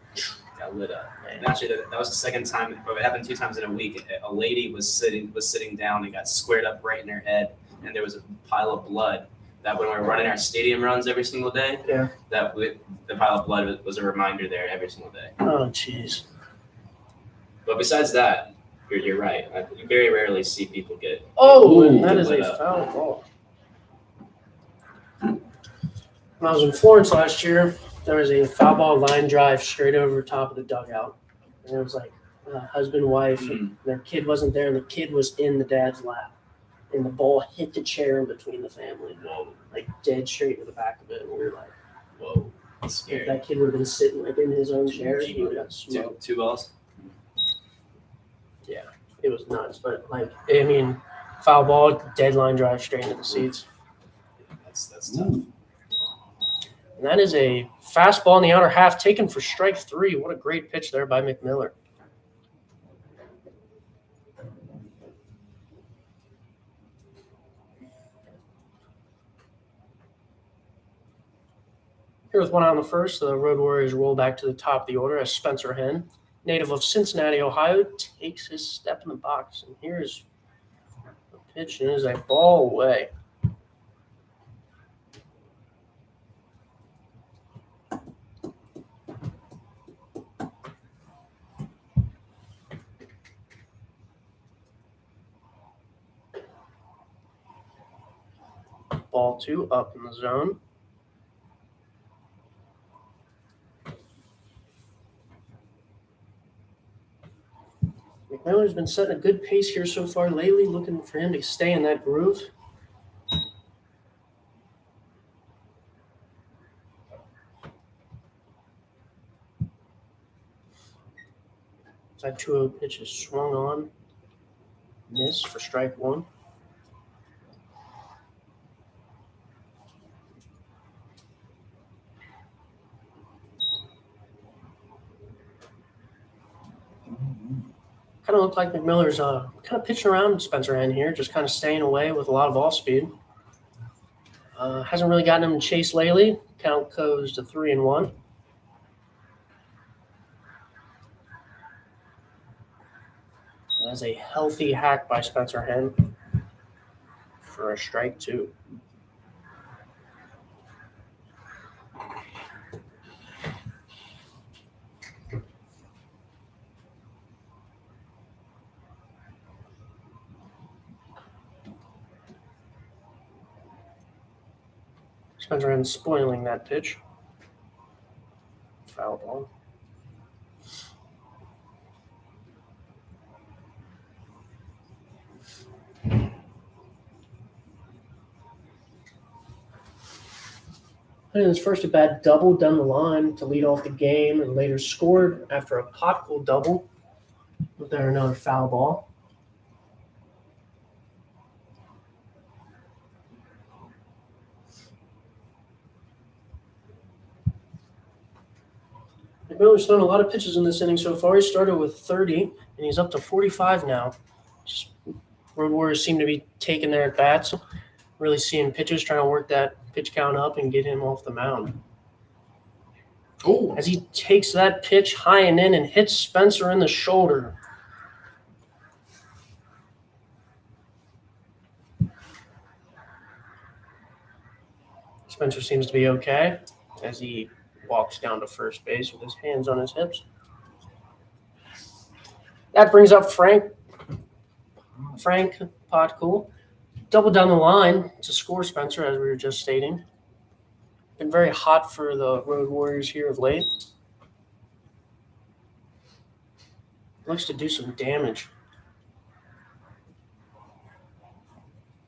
got lit up. And actually, that was the second time. But it happened 2 times in a week. A lady was sitting down and got squared up right in her head, and there was a pile of blood. That when we were running our stadium runs every single day, Yeah. the pile of blood was a reminder there every single day. Oh, jeez. But besides that, you're right. I very rarely see people get. Oh, and Ooh, that is lit a up. foul ball. When I was in Florence last year, there was a foul ball line drive straight over top of the dugout. And it was like husband, wife, and their kid wasn't there, and the kid was in the dad's lap. And the ball hit the chair in between the family. Whoa, Like dead straight to the back of it. And we were like, whoa, that's if scary. that kid would have been sitting like in his own chair, he would have smoked. Two balls. It was nuts. But like, I mean, foul ball, dead line drive straight into the seats. That's tough. And that is a fastball in the outer half taken for strike 3. What a great pitch there by McMiller. Here with one out on the first, the Road Warriors roll back to the top of the order as Spencer Henn, native of Cincinnati, Ohio, takes his step in the box. And here's the pitch, and it is a ball away. Ball 2 up in the zone. McMiller's been setting a good pace here so far lately, looking for him to stay in that groove. That 2-0 pitch is swung on. Miss for strike 1. Kind of looked like McMiller's kind of pitching around Spencer Henn here, just kind of staying away with a lot of off speed. Hasn't really gotten him to chase lately. Count goes to 3-1. That's a healthy hack by Spencer Henn for a strike 2. Spencer Henn spoiling that pitch. Foul ball. And his first at bat double down the line to lead off the game and later scored after a Potkuhl double. But there another foul ball. McMillan's thrown a lot of pitches in this inning so far. He started with 30, and he's up to 45 now. Just, Road Warriors seem to be taking their at-bats, really seeing pitches, trying to work that pitch count up and get him off the mound. Oh, As he takes that pitch high and in and hits Spencer in the shoulder. Spencer seems to be okay as he walks down to first base with his hands on his hips. That brings up Frank Potcool. Double down the line to score Spencer, as we were just stating. Been very hot for the Road Warriors here of late. Looks to do some damage.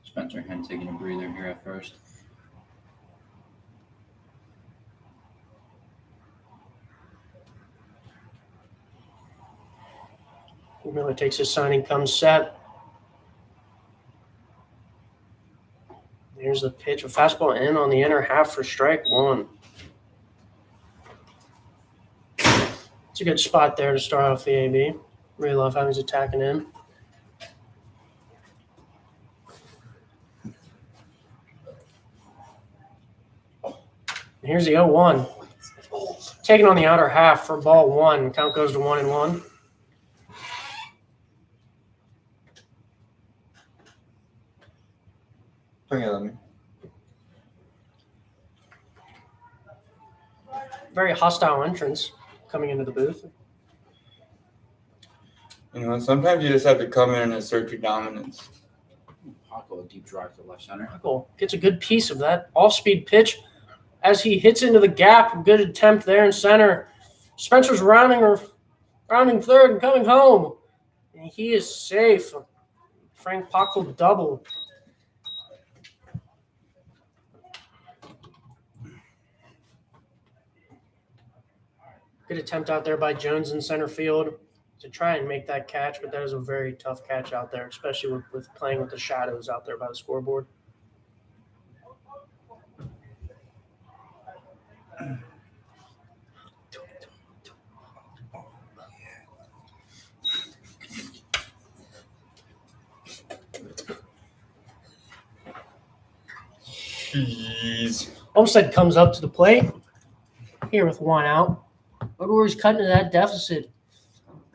Spencer Hen taking a breather here at first. Miller takes his signing, comes set. Here's the pitch. A fastball in on the inner half for strike one. It's a good spot there to start off the AB. Really love how he's attacking in. Here's the 0-1. Taking on the outer half for ball one. Count goes to 1-1. bring it on me. Very hostile entrance coming into the booth. You know, sometimes you just have to come in and assert your dominance. Paco, a deep drive to left center. Michael gets a good piece of that off-speed pitch as he hits into the gap. Good attempt there in center. Spencer's rounding third and coming home. And he is safe. Frank Pockle double. Good attempt out there by Jones in center field to try and make that catch, but that is a very tough catch out there, especially with playing with the shadows out there by the scoreboard. Jeez. Olmstead comes up to the plate here with one out. Road Warriors cutting to that deficit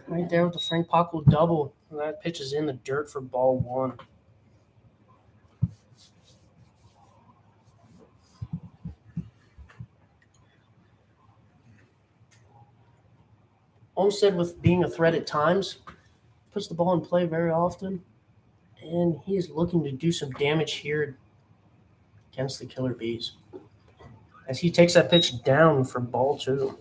right there with the Frank Pockle double. And that pitch is in the dirt for ball one. Olmstead, with being a threat at times, puts the ball in play very often, and he is looking to do some damage here against the Killer Bees as he takes that pitch down for ball two.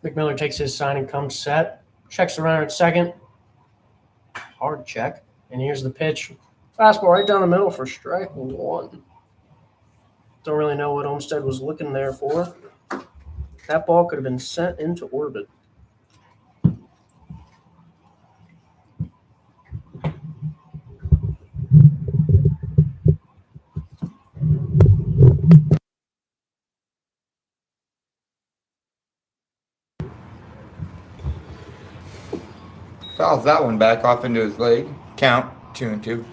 McMillan takes his sign and comes set. Checks the runner at second. Hard check. And here's the pitch. Fastball right down the middle for strike one. Don't really know what Olmstead was looking there for. That ball could have been sent into orbit. Fouls that one back off into his leg. Count 2-2.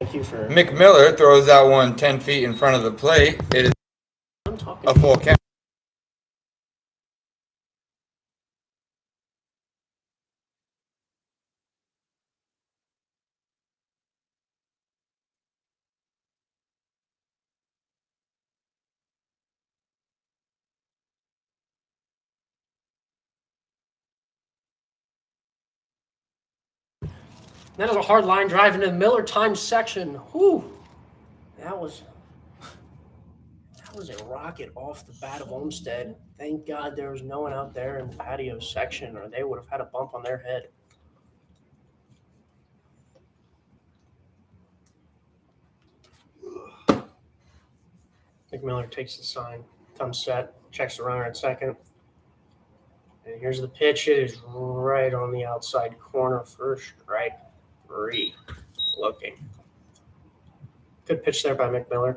Thank you for Mick Miller throws that one 10 feet in front of the plate. It is talking. a full count. That is a hard line drive into the Miller time section. Whew. That was That was a rocket off the bat of Olmsted. Thank God there was no one out there in the patio section, or they would have had a bump on their head. McMillan takes the sign, comes set, checks the runner at second. And here's the pitch. It is right on the outside corner for strike 3. Looking. Good pitch there by McMillan.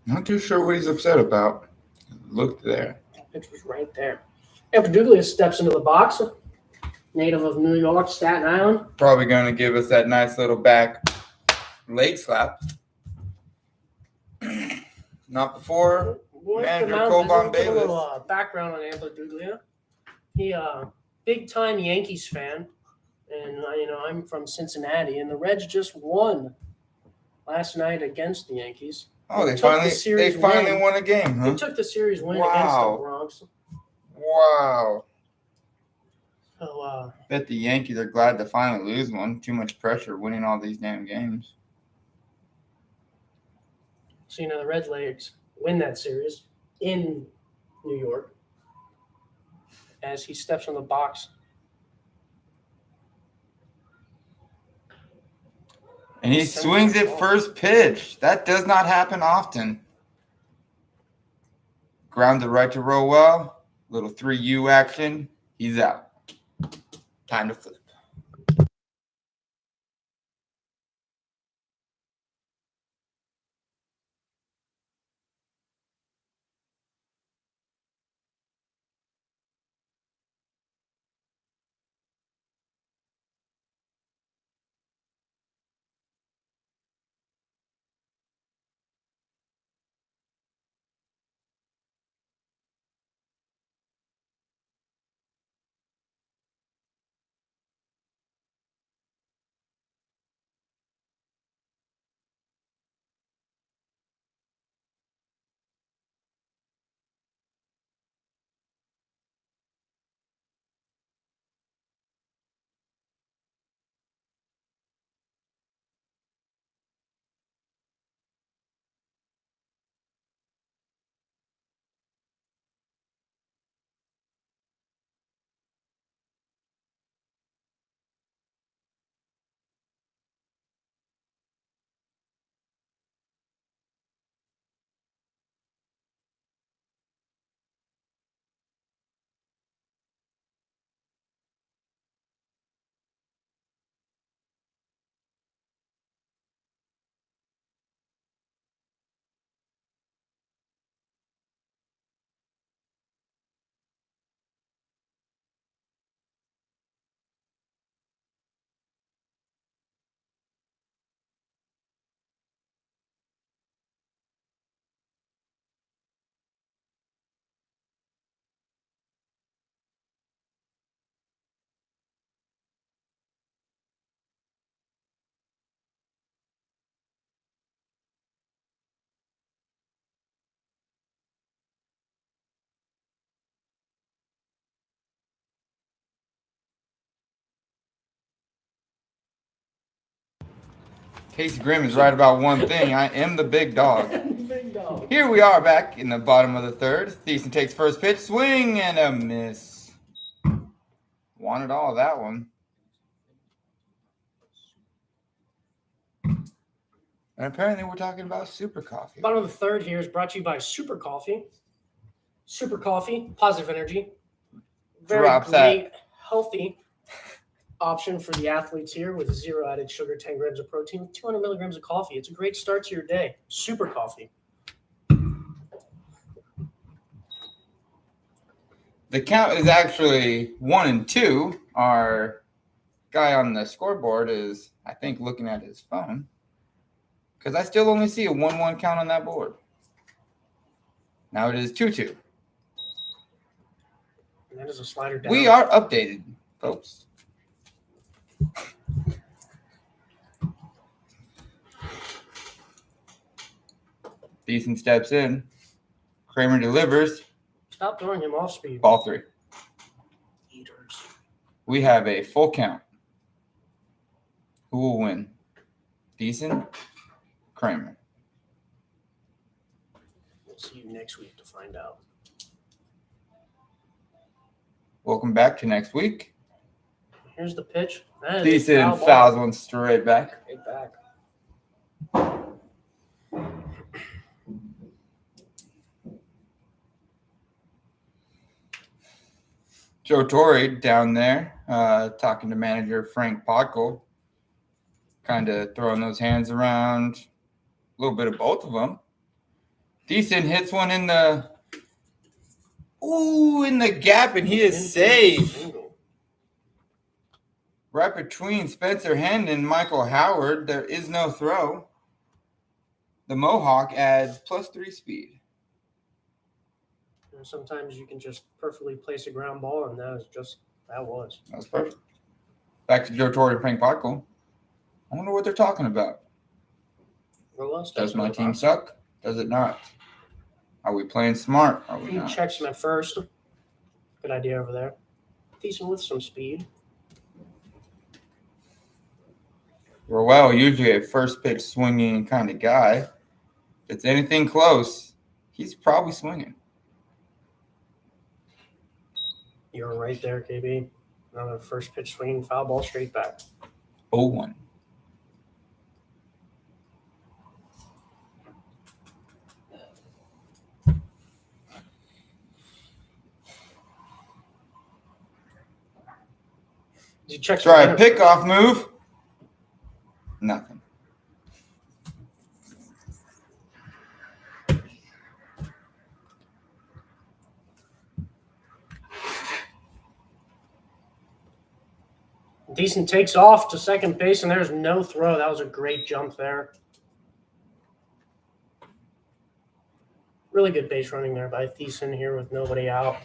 Not too sure what he's upset about. Look there. Pitch was right there. Douglas steps into the box. Native of New York, Staten Island. Probably going to give us that nice little back leg slap. Not before manager Coban Bayless. A Bayless. little background on Douglas. He big time Yankees fan, and I'm from Cincinnati, and the Reds just won last night against the Yankees. Oh, they finally won a game, huh? They took the series win against the Bronx. Wow. So, Bet the Yankees are glad to finally lose one. Too much pressure winning all these damn games. So, the Red Legs win that series in New York as he steps on the box. And he swings at first pitch. That does not happen often. Grounded right to row well. Little 3U action. He's out. Time to flip. Casey Grimm is right about one thing. I am the big dog. Here we are back in the bottom of the third. Thiessen takes first pitch. Swing and a miss. Wanted all of that one. And apparently we're talking about Super Coffee. Bottom of the third here is brought to you by Super Coffee. Super Coffee, positive energy. Very great, healthy option for the athletes here with 0 added sugar, 10 grams of protein, 200 milligrams of coffee. It's a great start to your day. Super Coffee. The count is actually 1-2. Our guy on the scoreboard is, I think, looking at his phone. Because I still only see a 1-1 count on that board. Now it is 2-2. And that is a slider down. We are updated, folks. Thiessen steps in. Kramer delivers. Stop throwing him off speed. Ball 3. Eaters. We have a full count. Who will win? Thiessen? Kramer. We'll see you next week to find out. Welcome back to next week. Here's the pitch. That is a Thiessen foul ball. fouls one straight back. Straight back. Joe Torre down there talking to manager Frank Podkel. Kind of throwing those hands around. A little bit of both of them. Thiessen hits one in the gap, and he is safe. Single. Right between Spencer Henn and Michael Howard, there is no throw. The Mohawk adds +3 speed. And sometimes you can just perfectly place a ground ball, and that was. That was perfect. Back to Joe Torre and Frank Podkel. I wonder what they're talking about. What else Does my team suck? Does it not? Are we playing smart? Are we He not? checks him at first. Good idea over there. Decent with some speed. Roel, usually a first pitch swinging kind of guy. If it's anything close, he's probably swinging. You're right there, KB. Another first pitch swinging foul ball straight back. 0-1. Did you check Try a pickoff move. Nothing. Decent takes off to second base, and there's no throw. That was a great jump there. Really good base running there by Thiessen here with nobody out.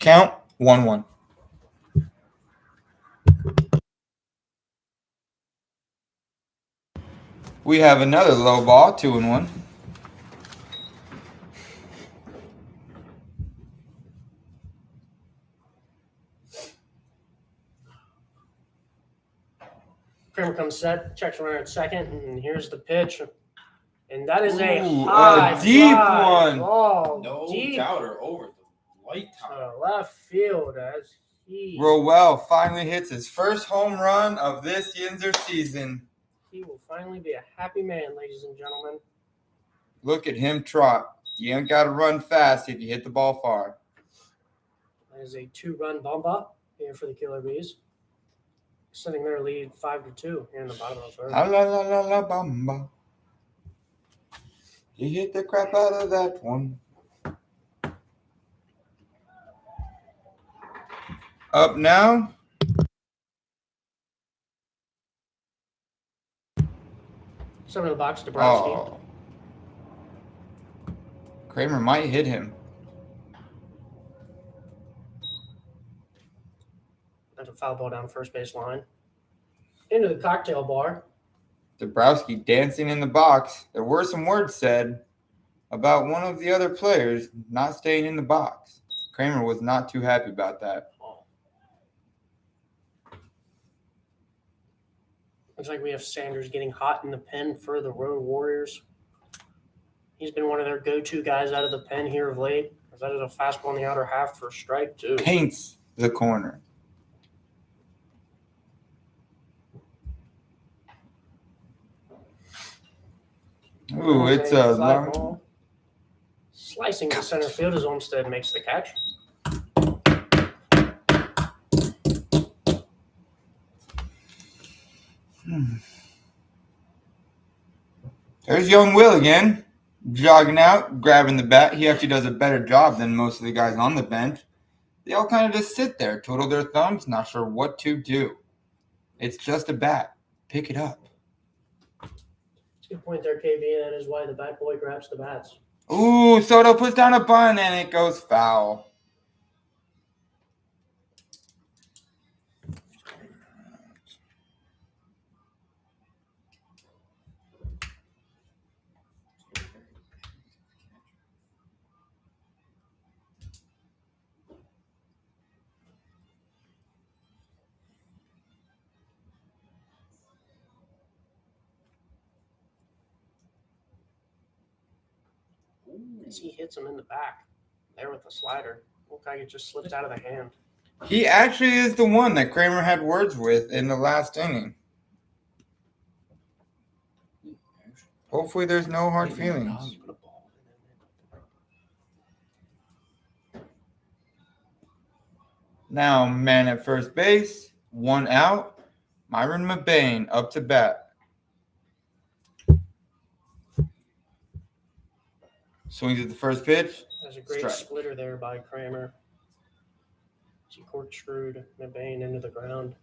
Count 1-1. We have another low ball, 2-1. Kramer comes set, checks runner at second, and here's the pitch. And that is a Ooh, high a deep fly one. ball, No deep doubter over the white top. left field as he Roel finally hits his first home run of this Yinzer season. he will finally be a happy man, ladies and gentlemen. Look at him trot. You ain't got to run fast if you hit the ball far. That is a 2-run bomba here for the Killer Bees. Setting their lead 5-2 here in the bottom of the third. La la la la la bamba. You hit the crap out of that one. Up now. Seven in the box, Dabrowski. Oh. Kramer might hit him. That's a foul ball down first base line. Into the cocktail bar. Dabrowski dancing in the box. There were some words said about one of the other players not staying in the box. Kramer was not too happy about that. Looks like we have Sanders getting hot in the pen for the Road Warriors. He's been one of their go-to guys out of the pen here of late. That is a fastball in the outer half for strike two. Paints the corner. Ooh, That is it's a fly long. ball. Slicing to center field as Olmstead makes the catch. There's young Will again, jogging out, grabbing the bat. He actually does a better job than most of the guys on the bench. They all kind of just sit there, twiddle their thumbs, not sure what to do. It's just a bat. Pick it up. That's a good point there, KB. That is why the bat boy grabs the bats. Ooh, Soto puts down a bunt and it goes foul. as he hits him in the back there with the slider. Looked like it just slipped out of the hand. He actually is the one that Kramer had words with in the last inning. Hopefully there's no hard feelings. Now, man at first base, 1 out. Myron McBain up to bat. Swings at the first pitch. There's a great Strike. splitter there by Kramer. He corkscrewed McBain into the ground.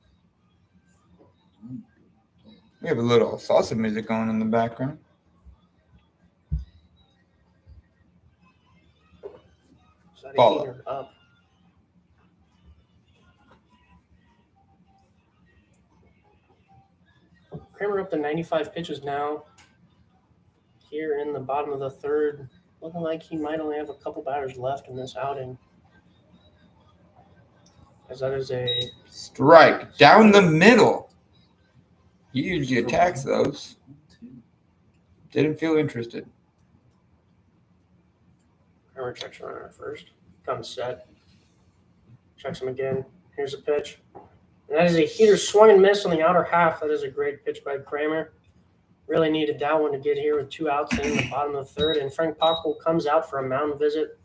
We have a little salsa music going in the background. Is that a Ball heater up? Kramer up to 95 pitches now. Here in the bottom of the third, looking like he might only have a couple batters left in this outing. As that is a Strike down the middle. He usually attacks those. Didn't feel interested. Kramer checks runner at first. Comes set. Checks him again. Here's a pitch. And that is a heater swung and miss on the outer half. That is a great pitch by Kramer. Really needed that one to get here with 2 outs in the bottom of the third. And Frank Pockle comes out for a mound visit.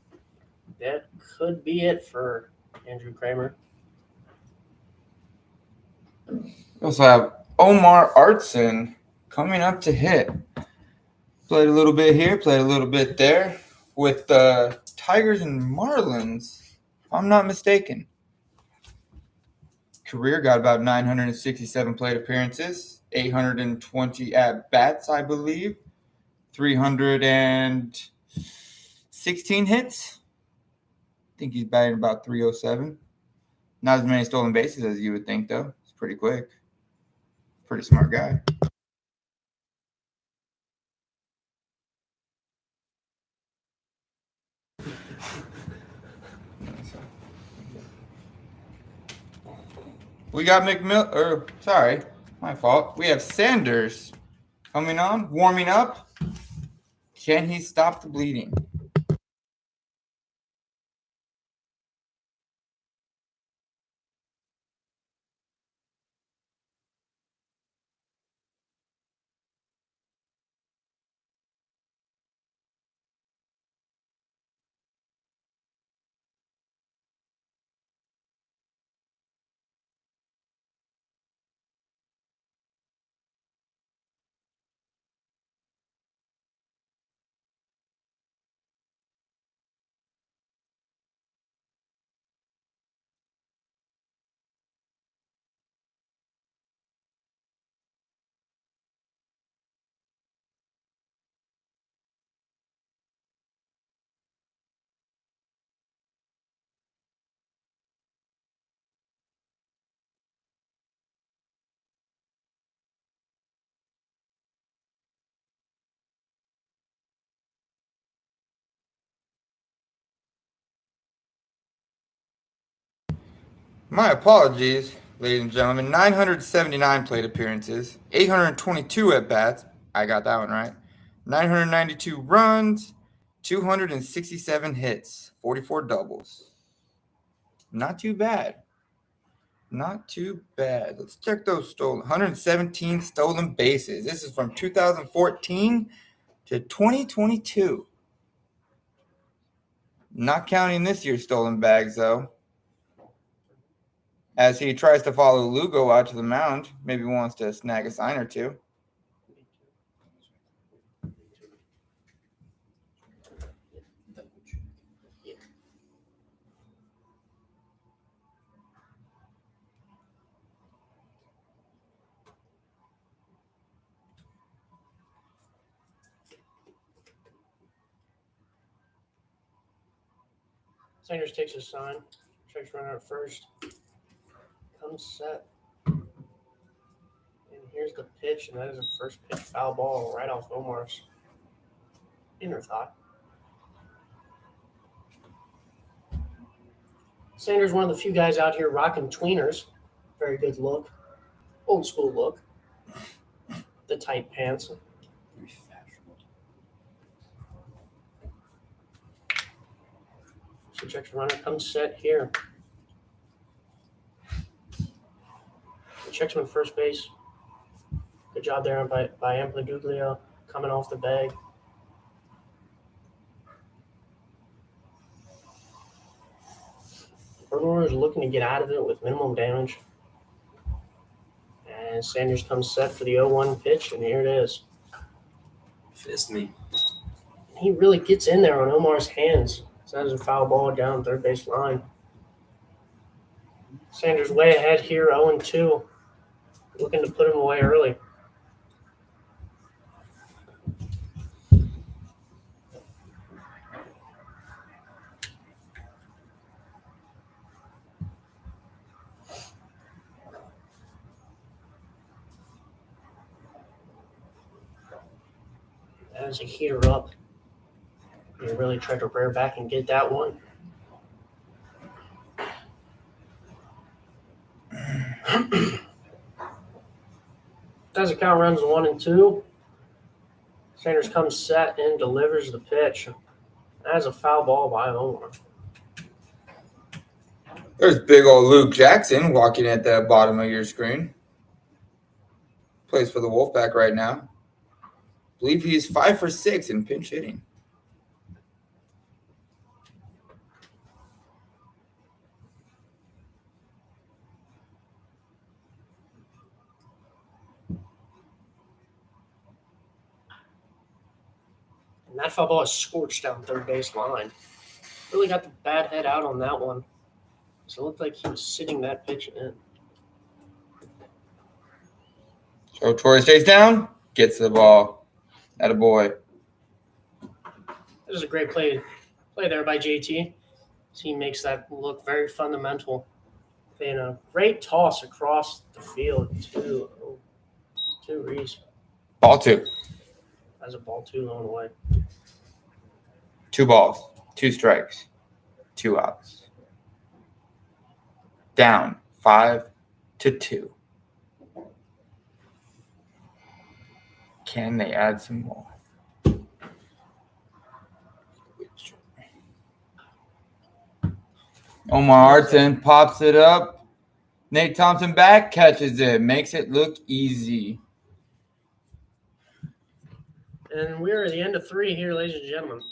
That could be it for Andrew Kramer. We also have Omar Artson coming up to hit. Played a little bit here, played a little bit there with the Tigers and Marlins, if I'm not mistaken. Career got about 967 plate appearances, 820 at bats, I believe, 316 hits. I think he's batting about 307. Not as many stolen bases as you would think, though. It's pretty quick. Pretty smart guy. We got my fault. We have Sanders coming on, warming up. Can he stop the bleeding? My apologies, ladies and gentlemen. 979 plate appearances, 822 at bats. I got that one right. 992 runs, 267 hits, 44 doubles. Not too bad. Not too bad. Let's check those stolen. 117 stolen bases. This is from 2014 to 2022. Not counting this year's stolen bags, though. As he tries to follow Lugo out to the mound, maybe wants to snag a sign or two. Sanders takes his sign. Checks runner at first. Comes set. And here's the pitch, and that is a first pitch foul ball right off Omar's inner thought. Sanders, one of the few guys out here rocking tweeners. Very good look. Old school look. The tight pants. Ejection runner comes set here. Checks him at first base. Good job there by Ampliduglia coming off the bag. Bergman is looking to get out of it with minimum damage. And Sanders comes set for the 0-1 pitch, and here it is. Fist me. He really gets in there on Omar's hands. So that is a foul ball down third base line. Sanders way ahead here, 0-2. Looking to put him away early. That is a heater up. He really tried to rear back and get that one. As the count runs 1-2, Sanders comes set and delivers the pitch. That is a foul ball by Omar. There's big old Luke Jackson walking at the bottom of your screen. Plays for the Wolfpack right now. Believe he's 5 for 6 in pinch hitting. And that foul ball is scorched down third base line. Really got the bad head out on that one. So it looked like he was sitting that pitch in. So Torres stays down, gets the ball. Attaboy. This is a great play there by JT. He makes that look very fundamental. And a great toss across the field to Reese. Ball 2. As a ball 2 going away. 2 balls, 2 strikes, 2 outs. Down 5-2. Can they add some more? Omar Arton pops it up. Nate Thompson back catches it. Makes it look easy. And we're at the end of 3 here, ladies and gentlemen.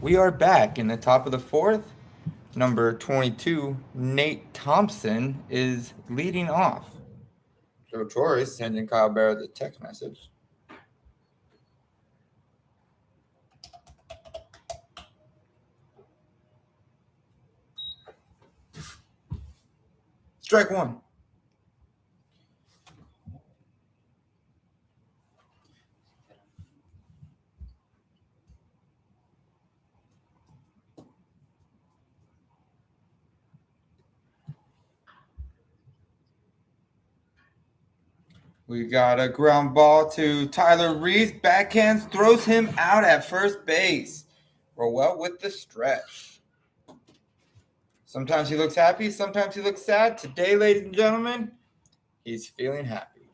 We are back in the top of the fourth. Number 22, Nate Thompson, is leading off. Joe Torres sending Kyle Barrett the text message. Strike one. We got a ground ball to Tyler Reese. Backhands, throws him out at first base. Rowell with the stretch. Sometimes he looks happy, sometimes he looks sad. Today, ladies and gentlemen, he's feeling happy.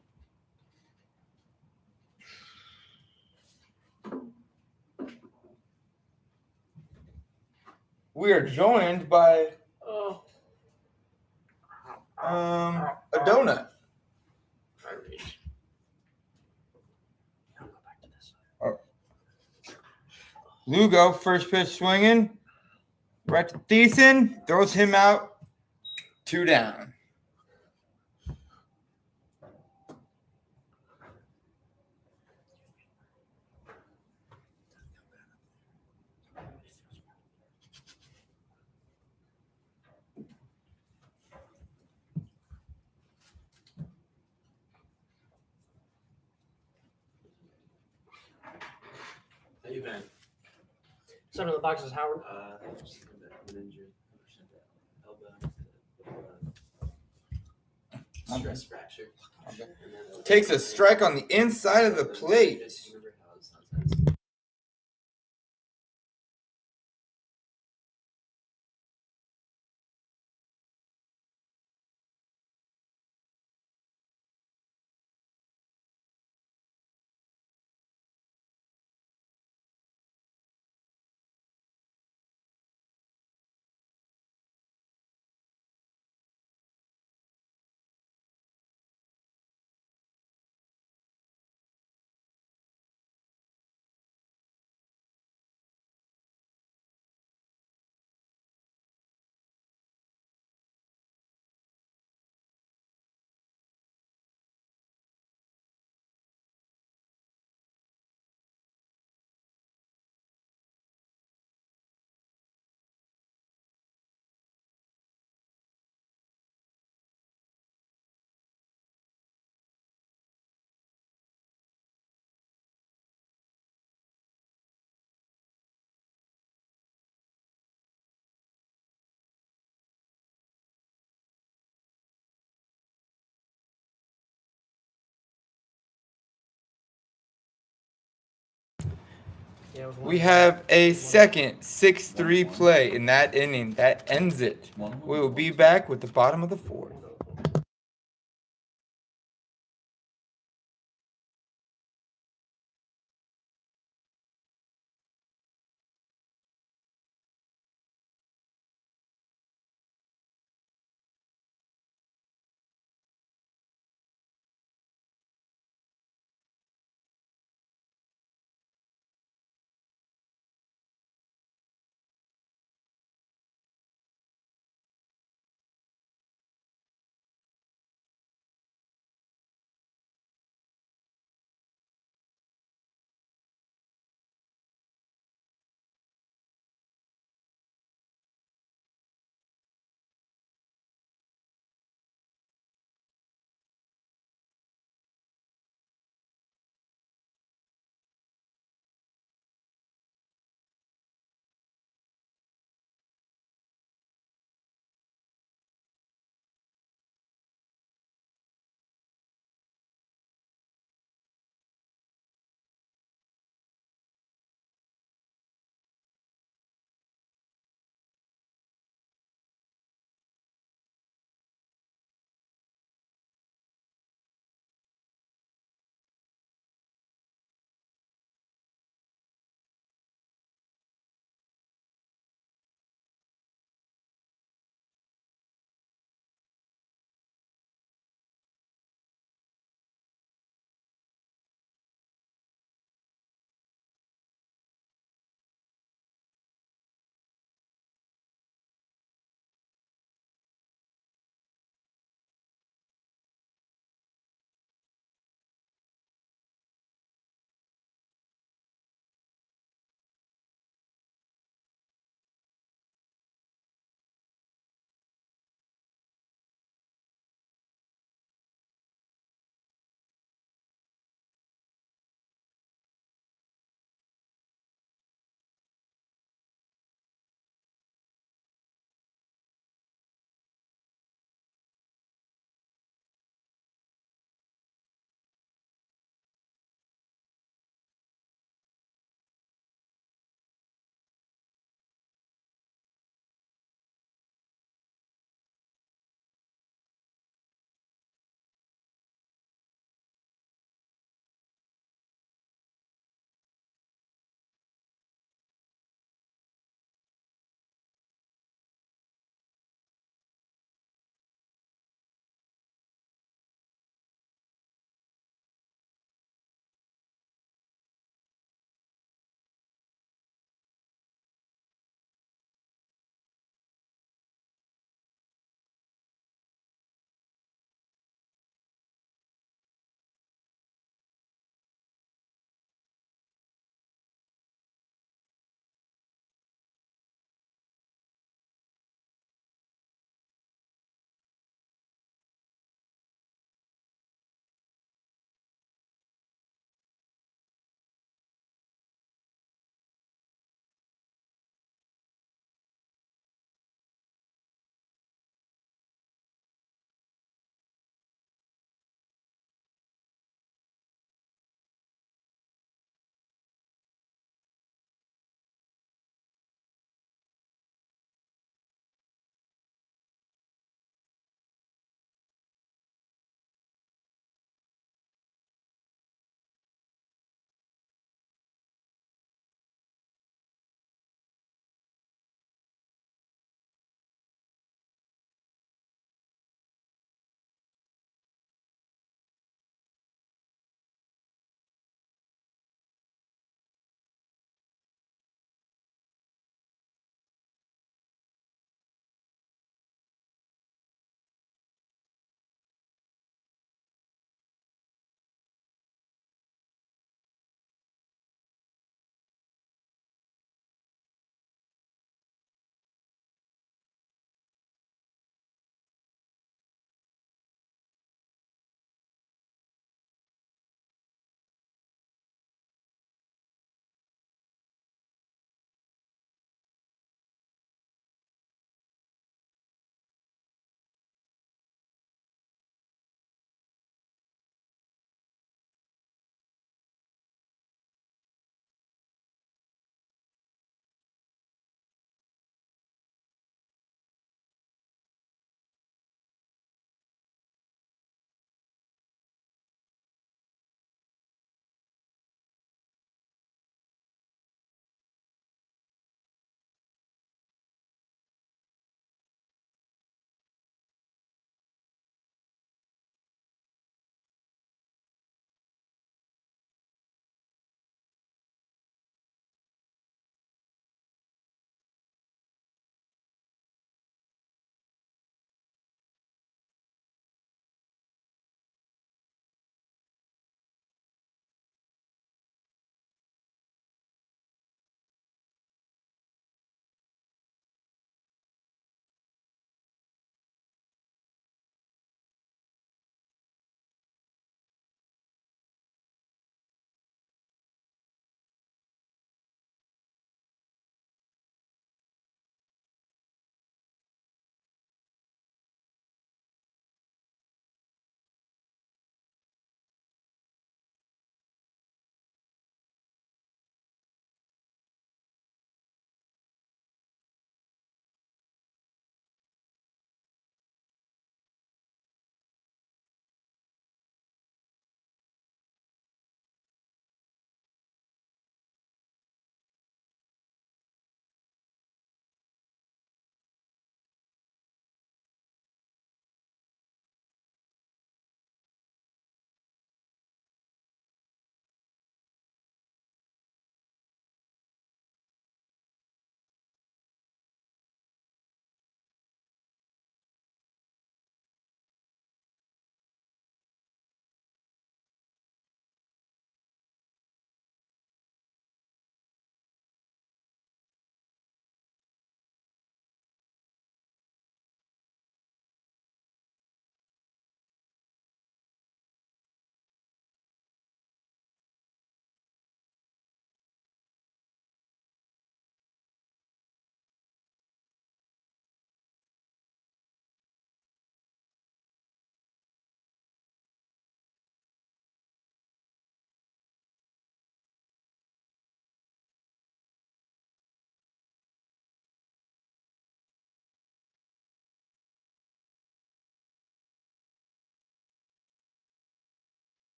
We are joined by a donut. Lugo, first pitch swinging. Right to Thiessen, throws him out. 2 down. How you been? Send in the boxes, Howard. Just an injury. Elbow. Stress fracture. Okay. Takes a strike on the inside of the plate. Remember how it's not Yeah, it was We have a second 6-3 play in that inning. That ends it. We will be back with the bottom of the fourth.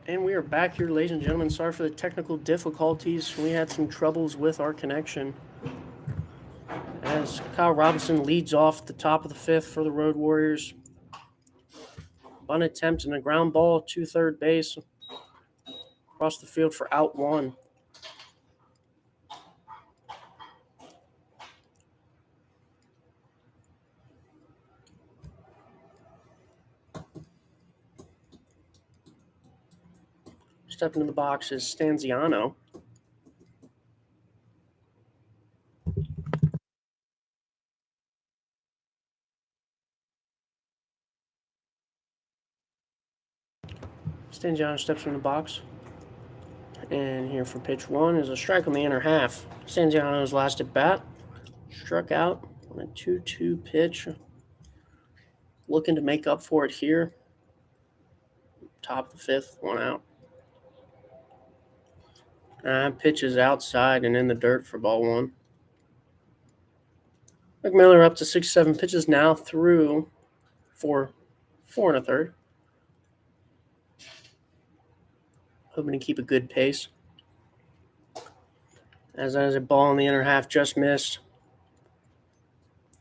And we are back here, ladies and gentlemen. Sorry for the technical difficulties. We had some troubles with our connection. As Kyle Robinson leads off the top of the fifth for the Road Warriors. Bunt attempt and a ground ball to third base. Across the field for out one. Stepping in the box is Stanziano. Stanziano steps in the box. And here for pitch one is a strike on the inner half. Stanziano's last at bat. Struck out on a 2-2 pitch. Looking to make up for it here. Top of the fifth, one out. Pitch is outside and in the dirt for ball one. McMiller up to 6-7 pitches now through 4 1/3. Hoping to keep a good pace. As that is a ball in the inner half, just missed.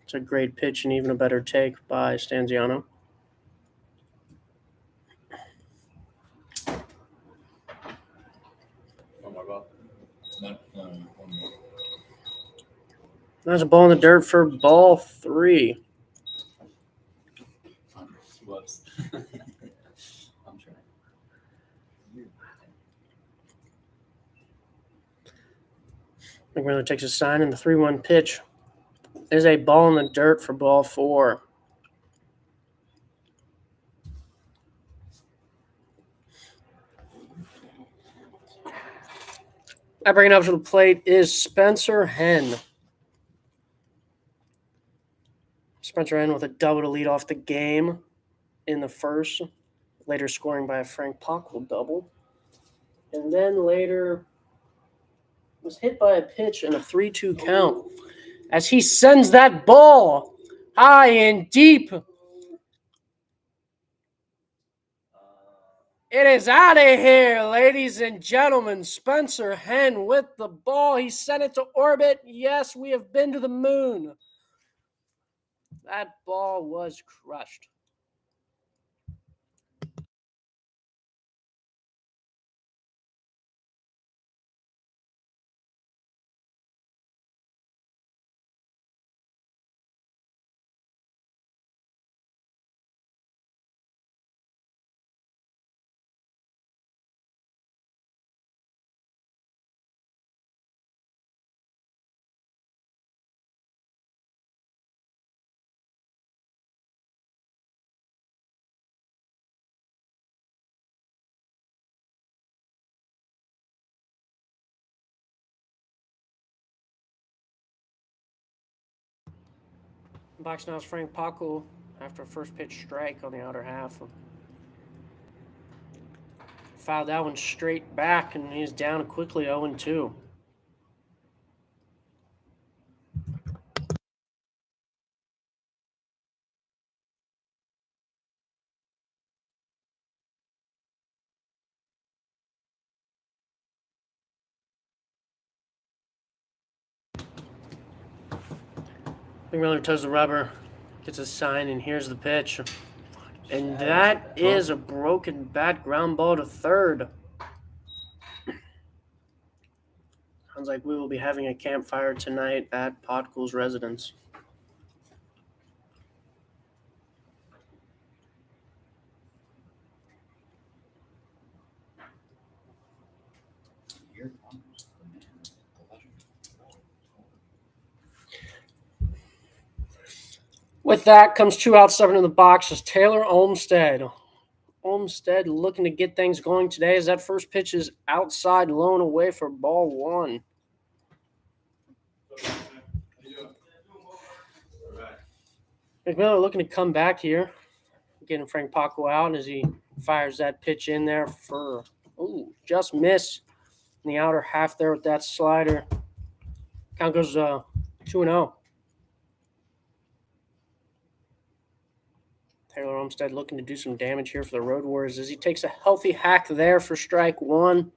It's a great pitch and even a better take by Stanziano. One more ball. No, one more. There's a ball in the dirt for ball 3. Whoops. I'm trying. McMiller takes a sign in the 3-1 pitch. There's a ball in the dirt for ball 4. Bringing up to the plate is Spencer Henn. Spencer Henn with a double to lead off the game in the first, later scoring by a Frank Pockel double. And then later was hit by a pitch in a 3-2 count as he sends that ball high and deep. It is out of here, ladies and gentlemen. Spencer Henn with the ball. He sent it to orbit. Yes, we have been to the moon. That ball was crushed. Box now is Frank Pockel after a first pitch strike on the outer half. Fouled that one straight back, and he's down quickly 0-2. McMiller toes the rubber, gets a sign, and here's the pitch. And that is a broken bat ground ball to third. Sounds like we will be having a campfire tonight at Potkel's residence. Here comes the man, the legend. With that comes 2 out, 7 in the box is Taylor Olmstead. Olmstead looking to get things going today as that first pitch is outside, low and away for ball 1. McMiller looking to come back here, getting Frank Pockel out as he fires that pitch in there for, just miss in the outer half there with that slider. Count goes 2-0. Taylor Olmsted looking to do some damage here for the Road Warriors as he takes a healthy hack there for strike one.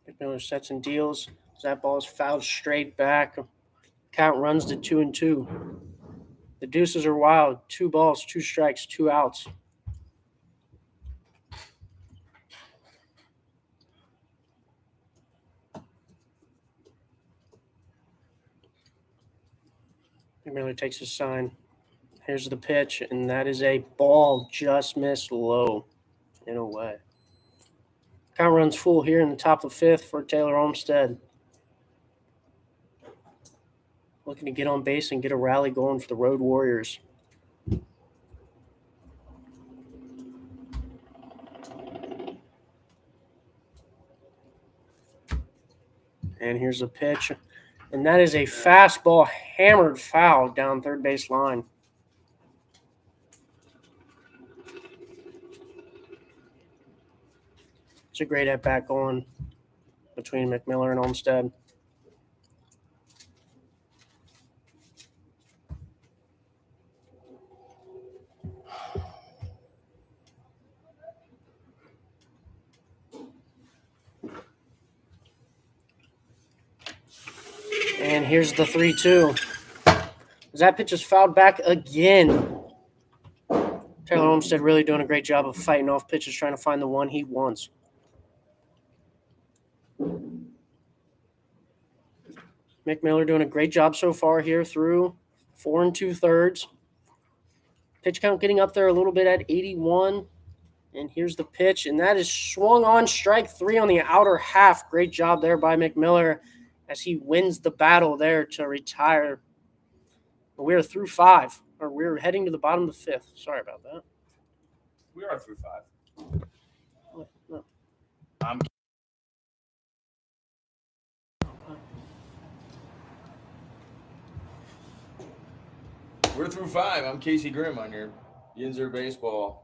McMillan sets and deals. That ball is fouled straight back. Count runs to 2-2. The deuces are wild. 2 balls, 2 strikes, 2 outs. McMillan takes his sign. Here's the pitch, and that is a ball just missed low and away. Count runs full here in the top of the 5th for Taylor Olmsted. Looking to get on base and get a rally going for the Road Warriors. And here's a pitch. And that is a fastball hammered foul down third base line. It's a great at-bat going between McMillan and Olmsted. And here's the 3-2. That pitch is fouled back again. Taylor Olmsted really doing a great job of fighting off pitches, trying to find the one he wants. McMillan doing a great job so far here through 4 2/3. Pitch count getting up there a little bit at 81. And here's the pitch, and that is swung on strike 3 on the outer half. Great job there by McMillan as he wins the battle there to retire. We're through 5, or we're heading to the bottom of the 5th. Sorry about that. We are through 5. No. We're through 5. I'm Casey Grimm on your Yinzer Baseball.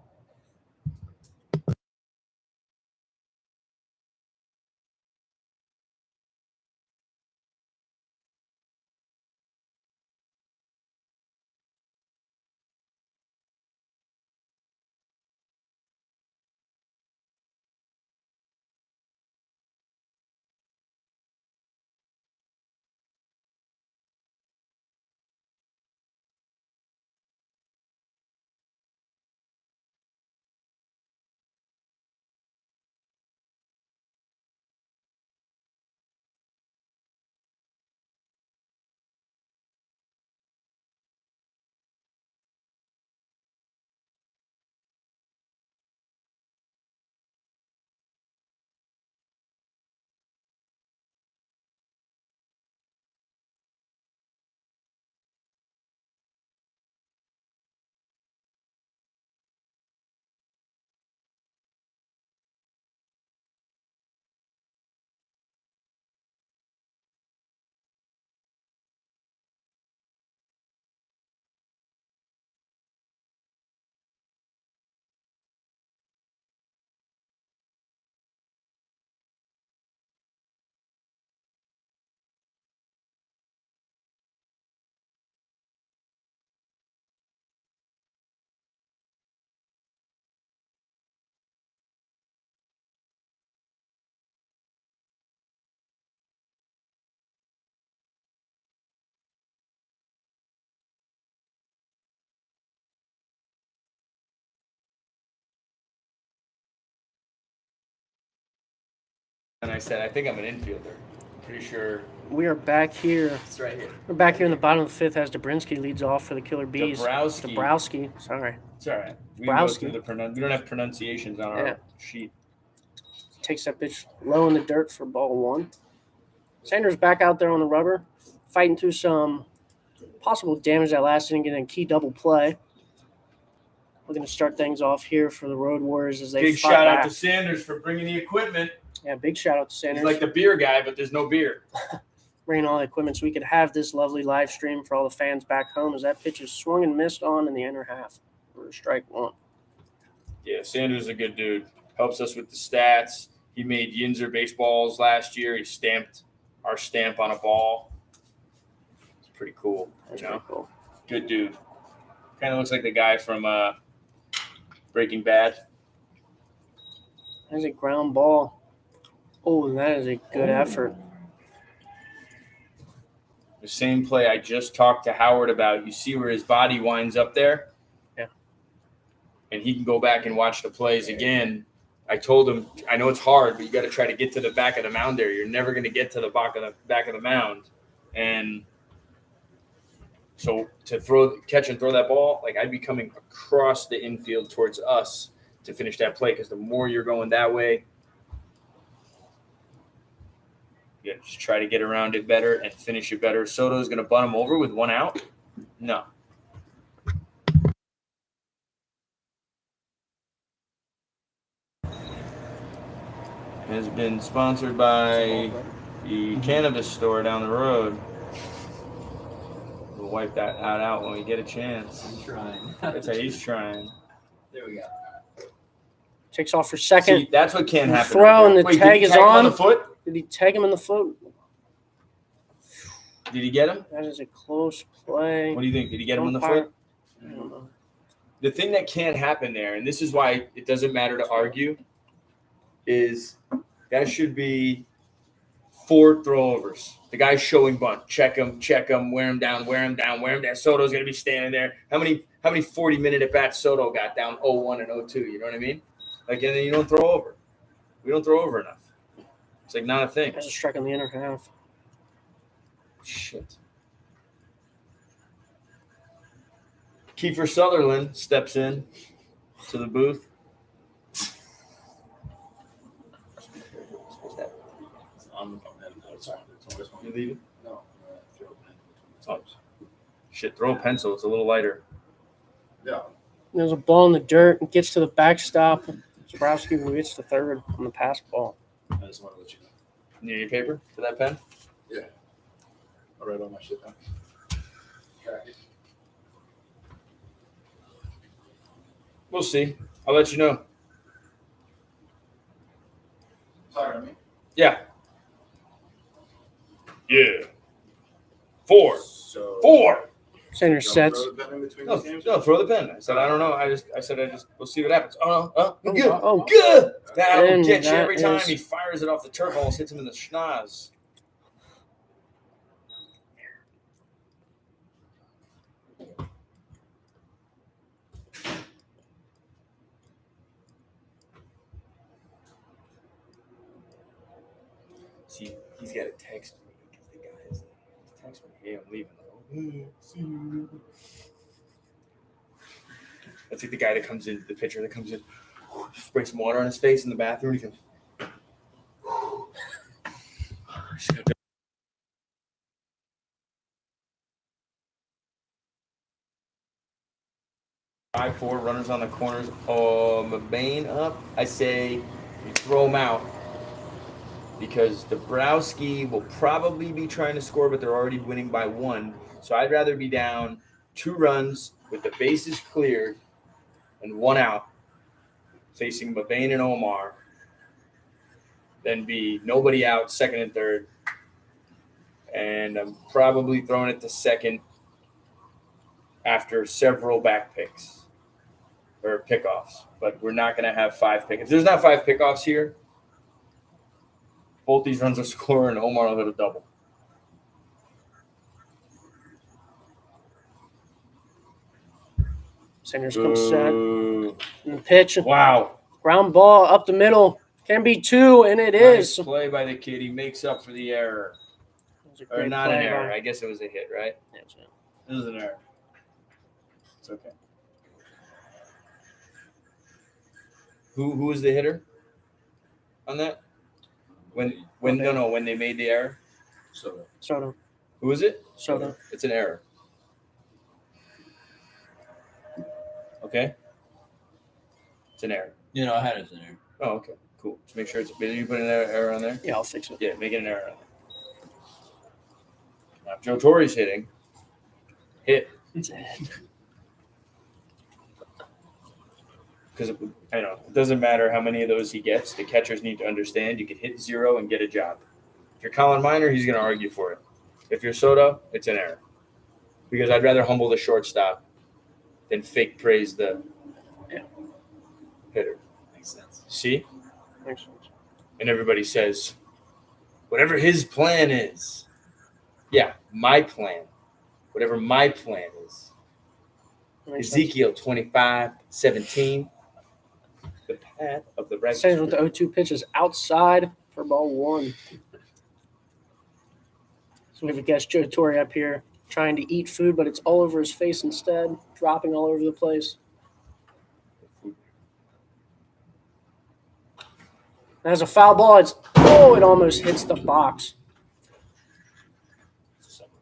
And I said, I think I'm an infielder. Pretty sure We are back here. it's right here. We're back here in the bottom of the 5th as Dabrinsky leads off for the Killer Bees. Dabrowski. Sorry. It's all right. We Dabrowski. can go through we don't have pronunciations on Yeah. our sheet. Takes that pitch low in the dirt for ball 1. Sanders back out there on the rubber, fighting through some possible damage that last inning, getting a key double play. Looking to start things off here for the Road Warriors as they Big fight shout back. out to Sanders for bringing the equipment. Yeah, big shout out to Sanders. He's like the beer guy, but there's no beer. Bringing all the equipment so we could have this lovely live stream for all the fans back home as that pitch is swung and missed on in the inner half for strike 1. Yeah, Sanders is a good dude. Helps us with the stats. He made Yinzer baseballs last year. He stamped our stamp on a ball. It's pretty cool. That's You know, pretty cool. good dude. Kind of looks like the guy from Breaking Bad. That's a ground ball. Oh, and that is a good effort. The same play I just talked to Howard about. You see where his body winds up there? Yeah. And he can go back and watch the plays again. I told him, I know it's hard, but you got to try to get to the back of the mound there. You're never going to get to the back of the mound. And so to catch and throw that ball, like I'd be coming across the infield towards us to finish that play because the more you're going that way, yeah, just try to get around it better and finish it better. Soto's going to bunt him over with 1 out? No. Has been sponsored by the cannabis store down the road. We'll wipe that out when we get a chance. I'm trying. That's how he's trying. There we go. Takes off for second. See, that's what can happen. Throw right and there. the Wait, tag did he is tag him on. the foot? Did he tag him in the foot? Did he get him? That is a close play. What do you think? Did he get him in the Umpire- foot? I don't know. The thing that can happen there, and this is why it doesn't matter to argue, is that should be 4 throwovers. The guy's showing bunt. Check him, wear him down. Soto's going to be standing there. How many 40-minute at-bats Soto got down 0-1 and 0-2? You know what I mean? Like, and then you don't throw over. We don't throw over enough. It's like not a thing. That's a strike in the inner half. Shit. Kiefer Sutherland steps in to the booth. It's on the You leaving? No, throw a pen. Oh. Shit, throw a pencil. It's a little lighter. Yeah. There's a ball in the dirt and gets to the backstop. Zabrowski gets to third on the pass ball. I just want to let you know. Need your paper for that pen? Yeah. I'll write all my shit down. We'll see. I'll let you know. Sorry, me. Yeah. Yeah. 4. So 4. Center sets. No, throw the pen. I said, I don't know. I said, we'll see what happens. Oh, no. Oh, good. Oh, Good. That will And get you that every time is- he fires it off the turf. Almost hits him in the schnoz. See, he's got to text me because the guy is text me. Hey, I'm leaving. See you. That's like the guy that comes in, the pitcher that comes in, sprays some water on his face in the bathroom. He comes. Just gotta 5-4 runners on the corners. Mabane up. I say you throw him out because Dabrowski will probably be trying to score, but they're already winning by 1. So I'd rather be down 2 runs with the bases cleared and 1 out, facing Mabane and Omar, than be nobody out, second and third. And I'm probably throwing it to second after several back picks or pickoffs. But we're not going to have 5 pickoffs. If there's not 5 pickoffs here, both these runs will score and Omar will hit a double. Sanders comes set. Ooh. And the pitch. Wow. Ground ball up the middle. Can be 2, and it Nice is. play by the kid. He makes up for the error. It was a Or great not an play error. by- I guess it was a hit, right? Yeah, it's a- It was an error. It's okay. Who was the hitter on that? When they made the error? Soto. Who was it? Soto. It's an error. Okay. It's an error. You know, I had it in there. Oh, okay. Cool. Just make sure it's. Did you put an error on there? Yeah, I'll fix it. Yeah, make it an error on there. Now, if Joe Torre's hitting, hit. It's a hit. because it doesn't matter how many of those he gets. The catchers need to understand you can hit 0 and get a job. If you're Colin Miner, he's going to argue for it. If you're Soto, it's an error. Because I'd rather humble the shortstop than fake praise the hitter. Makes sense. See? Makes sense. And everybody says, whatever his plan is. Yeah, my plan. Whatever my plan is. Makes sense. Ezekiel 25:17. The path of the righteous. Sanders with the 0-2 pitch is outside for ball 1. So we have a guest Joe Torre up here trying to eat food, but it's all over his face instead, dropping all over the place. As a foul ball, it almost hits the box.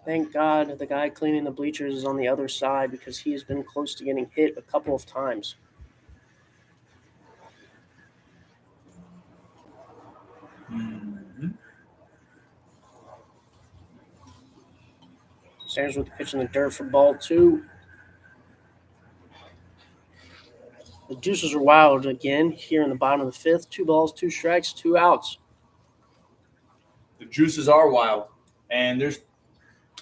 Thank God the guy cleaning the bleachers is on the other side because he has been close to getting hit a couple of times. Mm-hmm. Sanders with the pitch in the dirt for ball 2. The deuces are wild again here in the bottom of the 5th. 2 balls, 2 strikes, 2 outs. The juices are wild. And this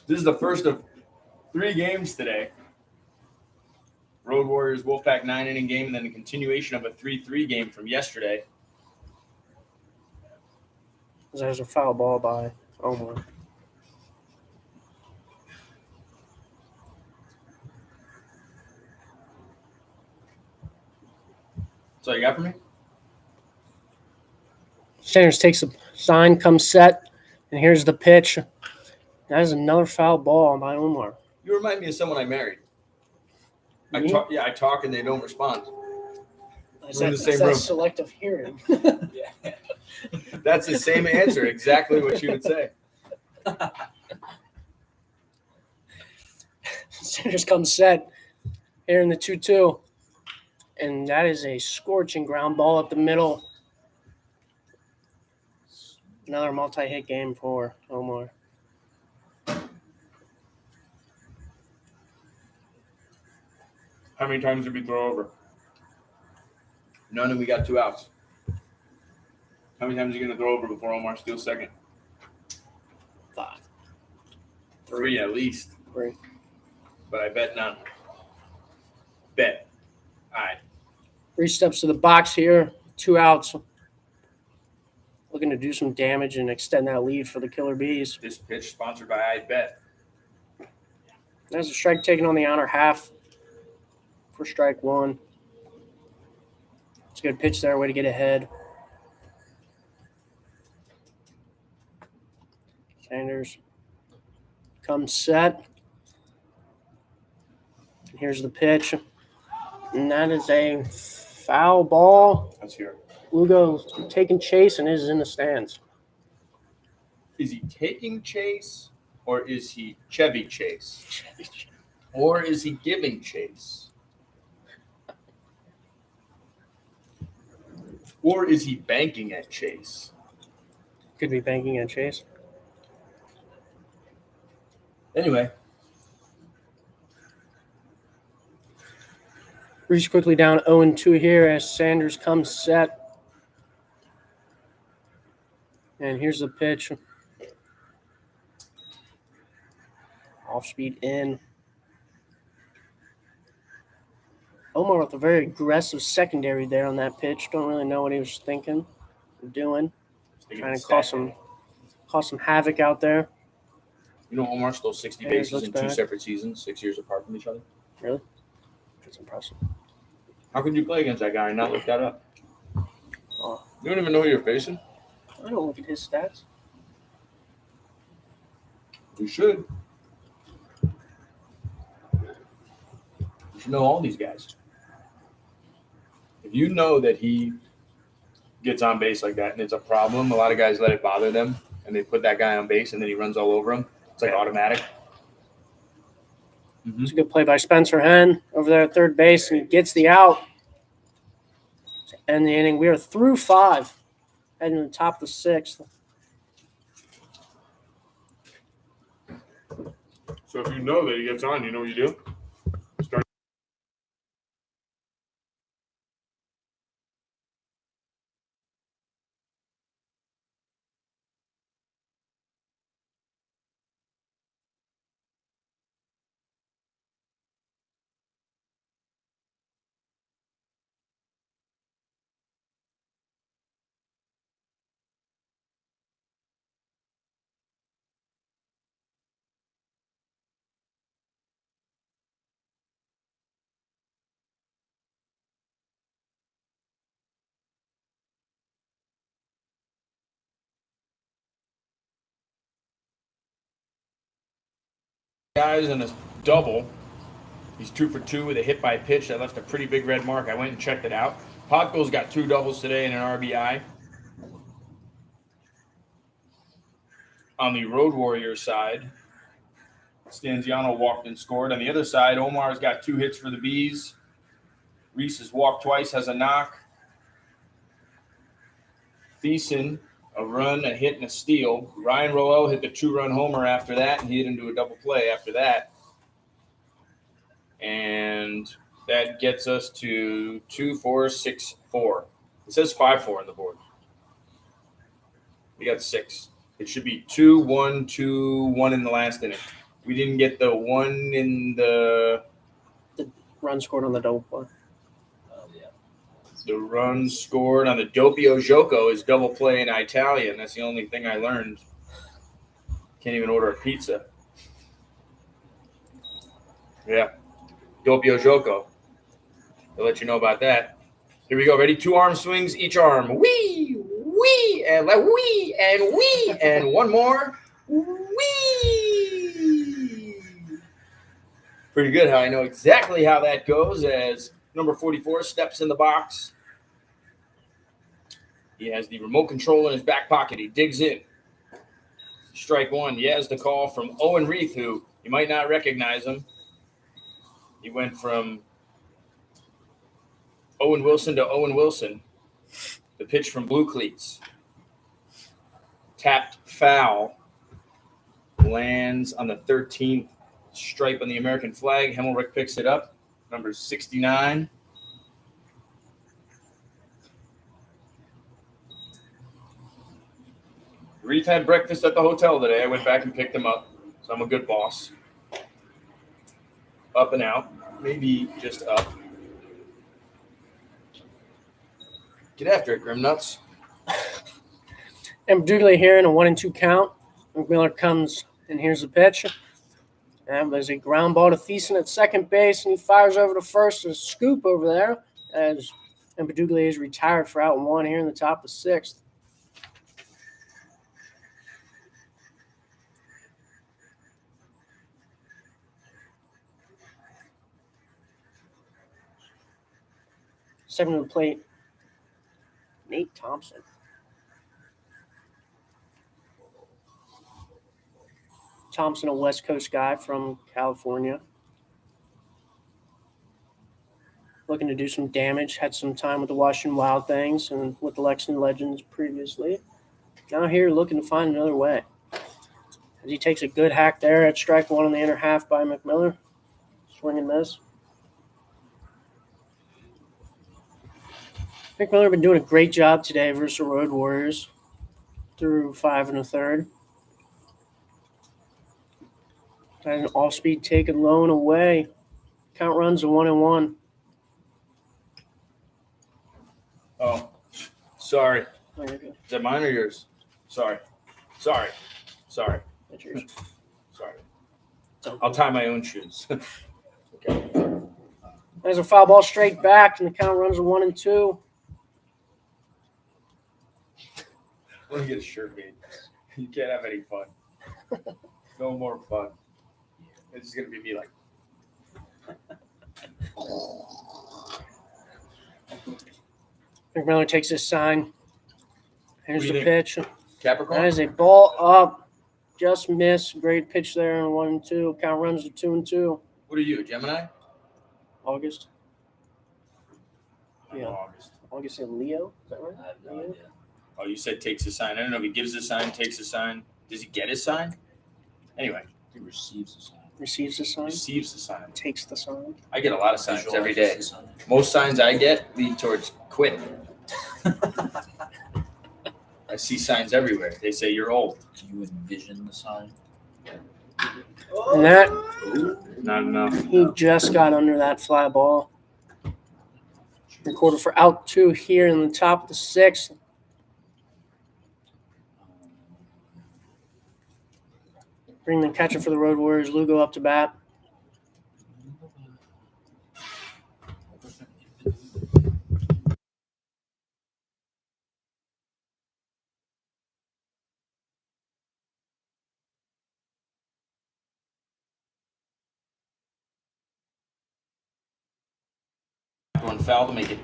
is the first of 3 games today. Road Warriors Wolfpack 9-inning game, and then a continuation of a 3-3 game from yesterday. There's a foul ball by Omar. That's all you got for me? Sanders takes a sign, comes set, and here's the pitch. That is another foul ball by Omar. You remind me of someone I married. I Me? talk and they don't respond. Is We're in that, the same is that room. selective hearing? That's the same answer, exactly what you would say. Sanders comes set here in the 2-2. And that is a scorching ground ball up the middle. Another multi-hit game for Omar. How many times did we throw over? None, and we got 2 outs. How many times are you going to throw over before Omar steals second? 5. 3 at least. 3. But I bet none. Bet. All right. 3 steps to the box here. 2 outs. Looking to do some damage and extend that lead for the Killer Bees. This pitch sponsored by I Bet. There's a strike taken on the outer half for strike 1. It's a good pitch there, way to get ahead. Sanders comes set. And here's the pitch. And that is a foul ball. Let's hear it. Lugo's taking chase and is in the stands. Is he taking chase or is he Chevy Chase? Or is he giving chase? Or is he banking at chase? Could be banking at chase. Anyway. Reese quickly down 0-2 here as Sanders comes set. And here's the pitch. Off speed in. Omar with a very aggressive secondary there on that pitch. Don't really know what he was thinking or doing. Trying to cause some havoc out there. You know, Omar stole 60 Sanders bases looks in 2 bad. separate seasons, 6 years apart from each other. Really? That's impressive. How could you play against that guy and not look that up? Oh, You don't even know who you're facing? I don't look at his stats. You should. You should know all these guys. If you know that he gets on base like that and it's a problem, a lot of guys let it bother them and they put that guy on base and then he runs all over him. It's like automatic. It's a good play by Spencer Henn over there at third base, and he gets the out. To end the inning. We are through 5, heading to the top of the 6th. So if you know that he gets on, you know what you do? guys and a double. He's 2 for 2 with a hit by pitch that left a pretty big red mark. I went and checked it out. Potko's got 2 doubles today and an RBI. On the Road Warriors side, Stanziano walked and scored. On the other side, Omar's got 2 hits for the Bees. Reese has walked twice, has a knock. Thiessen, a run, a hit, and a steal. Ryan Roel hit the 2-run homer after that, and he hit into a double play after that. And that gets us to 2, 4, 6, 4. It says 5-4 on the board. We got 6. It should be 2, 1, 2, 1 in the last inning. We didn't get the 1 in the Run scored on the double play. The run scored on the Doppio Gioco is double play in Italian. That's the only thing I learned. Can't even order a pizza. Yeah. Doppio Gioco. I'll let you know about that. Here we go. Ready? 2 arm swings, each arm. Wee, wee, and wee, and wee, and one more. Wee. Pretty good how I know exactly how that goes as number 44 steps in the box. He has the remote control in his back pocket. He digs in. Strike 1. He has the call from Owen Reith, who you might not recognize him. He went from Owen Wilson to Owen Wilson. The pitch from Blue Cleats. Tapped foul. Lands on the 13th stripe on the American flag. Hemmelrick picks it up. Number 69. Reith had breakfast at the hotel today. I went back and picked him up, so I'm a good boss. Up and out, maybe just up. Get after it, Grimnuts. And Dooley here in a 1-2 count. McMiller comes and here's the pitch. And there's a ground ball to Thiessen at second base, and he fires over to first. A scoop over there as Mbaduglia is retired for out 1 here in the top of the 6th. Second to the plate, Nate Thompson. Thompson, a West Coast guy from California. Looking to do some damage. Had some time with the Washington Wild Things and with the Lexington Legends previously. Now here looking to find another way. As he takes a good hack there at strike 1 in the inner half by McMiller. Swing and miss. McMiller been doing a great job today versus the Road Warriors through 5 1/3. Got an off-speed taken low and away. Count runs to 1-1. Oh, sorry. Oh, you're good. Is that mine or yours? Sorry. Sorry. That's yours. Sorry. It's okay. I'll tie my own shoes. Okay. There's a foul ball straight back, and the count runs to 1-2. I want to get a shirt made. You can't have any fun. No more fun. It's just going to be me like. McMiller takes his sign. Here's What do the you pitch. Capricorn? That is a ball up. Just missed. Great pitch there in 1-2. Count runs to 2-2. What are you, Gemini? August. I'm Yeah. August. August and Leo. Is that right? I have no Leo? idea. Oh, you said takes a sign. I don't know if he gives a sign, takes a sign. Does he get his sign? Anyway, He receives a sign. Receives the sign. receives the sign. Takes the sign. I get a lot of signs every Visualizes day. the sign. Most signs I get lead towards quit. I see signs everywhere. They say you're old. Do you envision the sign? And that, Not enough. he just got under that fly ball. Recorded for out 2 here in the top of the 6th. Bring the catcher for the Road Warriors, Lugo, up to bat. Going foul to make it.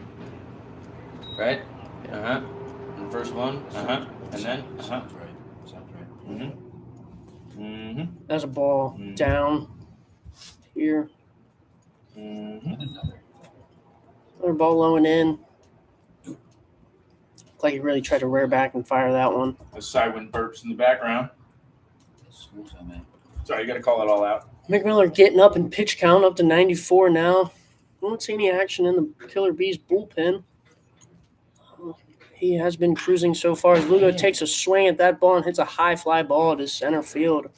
Right? And the first one. And then. Sounds right. Sounds right. There's a ball down here. And another. Another ball low and in. Looks like he really tried to rear back and fire that one. A Cywin burps in the background. Smooth on that. Sorry, you got to call it all out. McMillan getting up in pitch count, up to 94 now. I don't see any action in the Killer Bees bullpen. He has been cruising so far as Lugo takes a swing at that ball and hits a high fly ball to center field.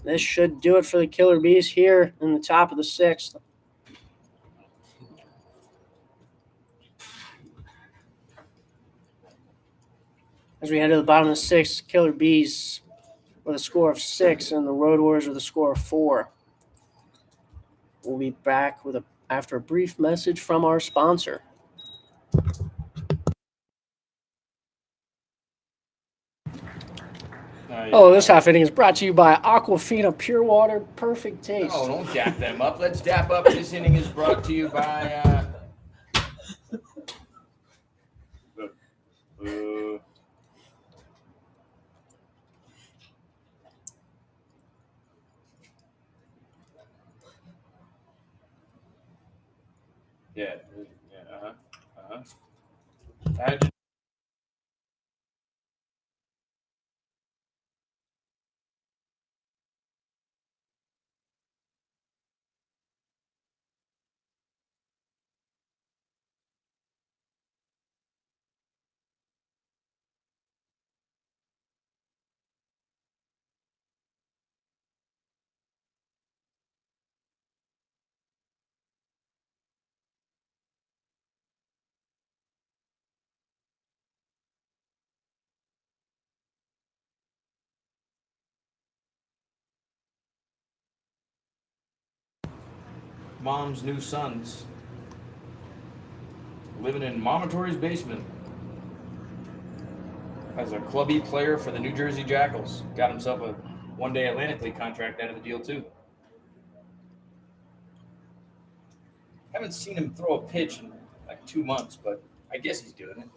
This should do it for the Killer Bees here in the top of the sixth. As we head to the bottom of the sixth, Killer Bees with a score of 6 and the Road Warriors with a score of 4. We'll be back after a brief message from our sponsor. Oh, this half inning is brought to you by Aquafina Pure Water, perfect taste. No, don't dap them up. Let's dap up. This inning is brought to you by. Mom's new sons living in Mama Tori's basement as a clubby player for the New Jersey Jackals. Got himself a one-day Atlantic League contract out of the deal too. Haven't seen him throw a pitch in like 2 months, but I guess he's doing it.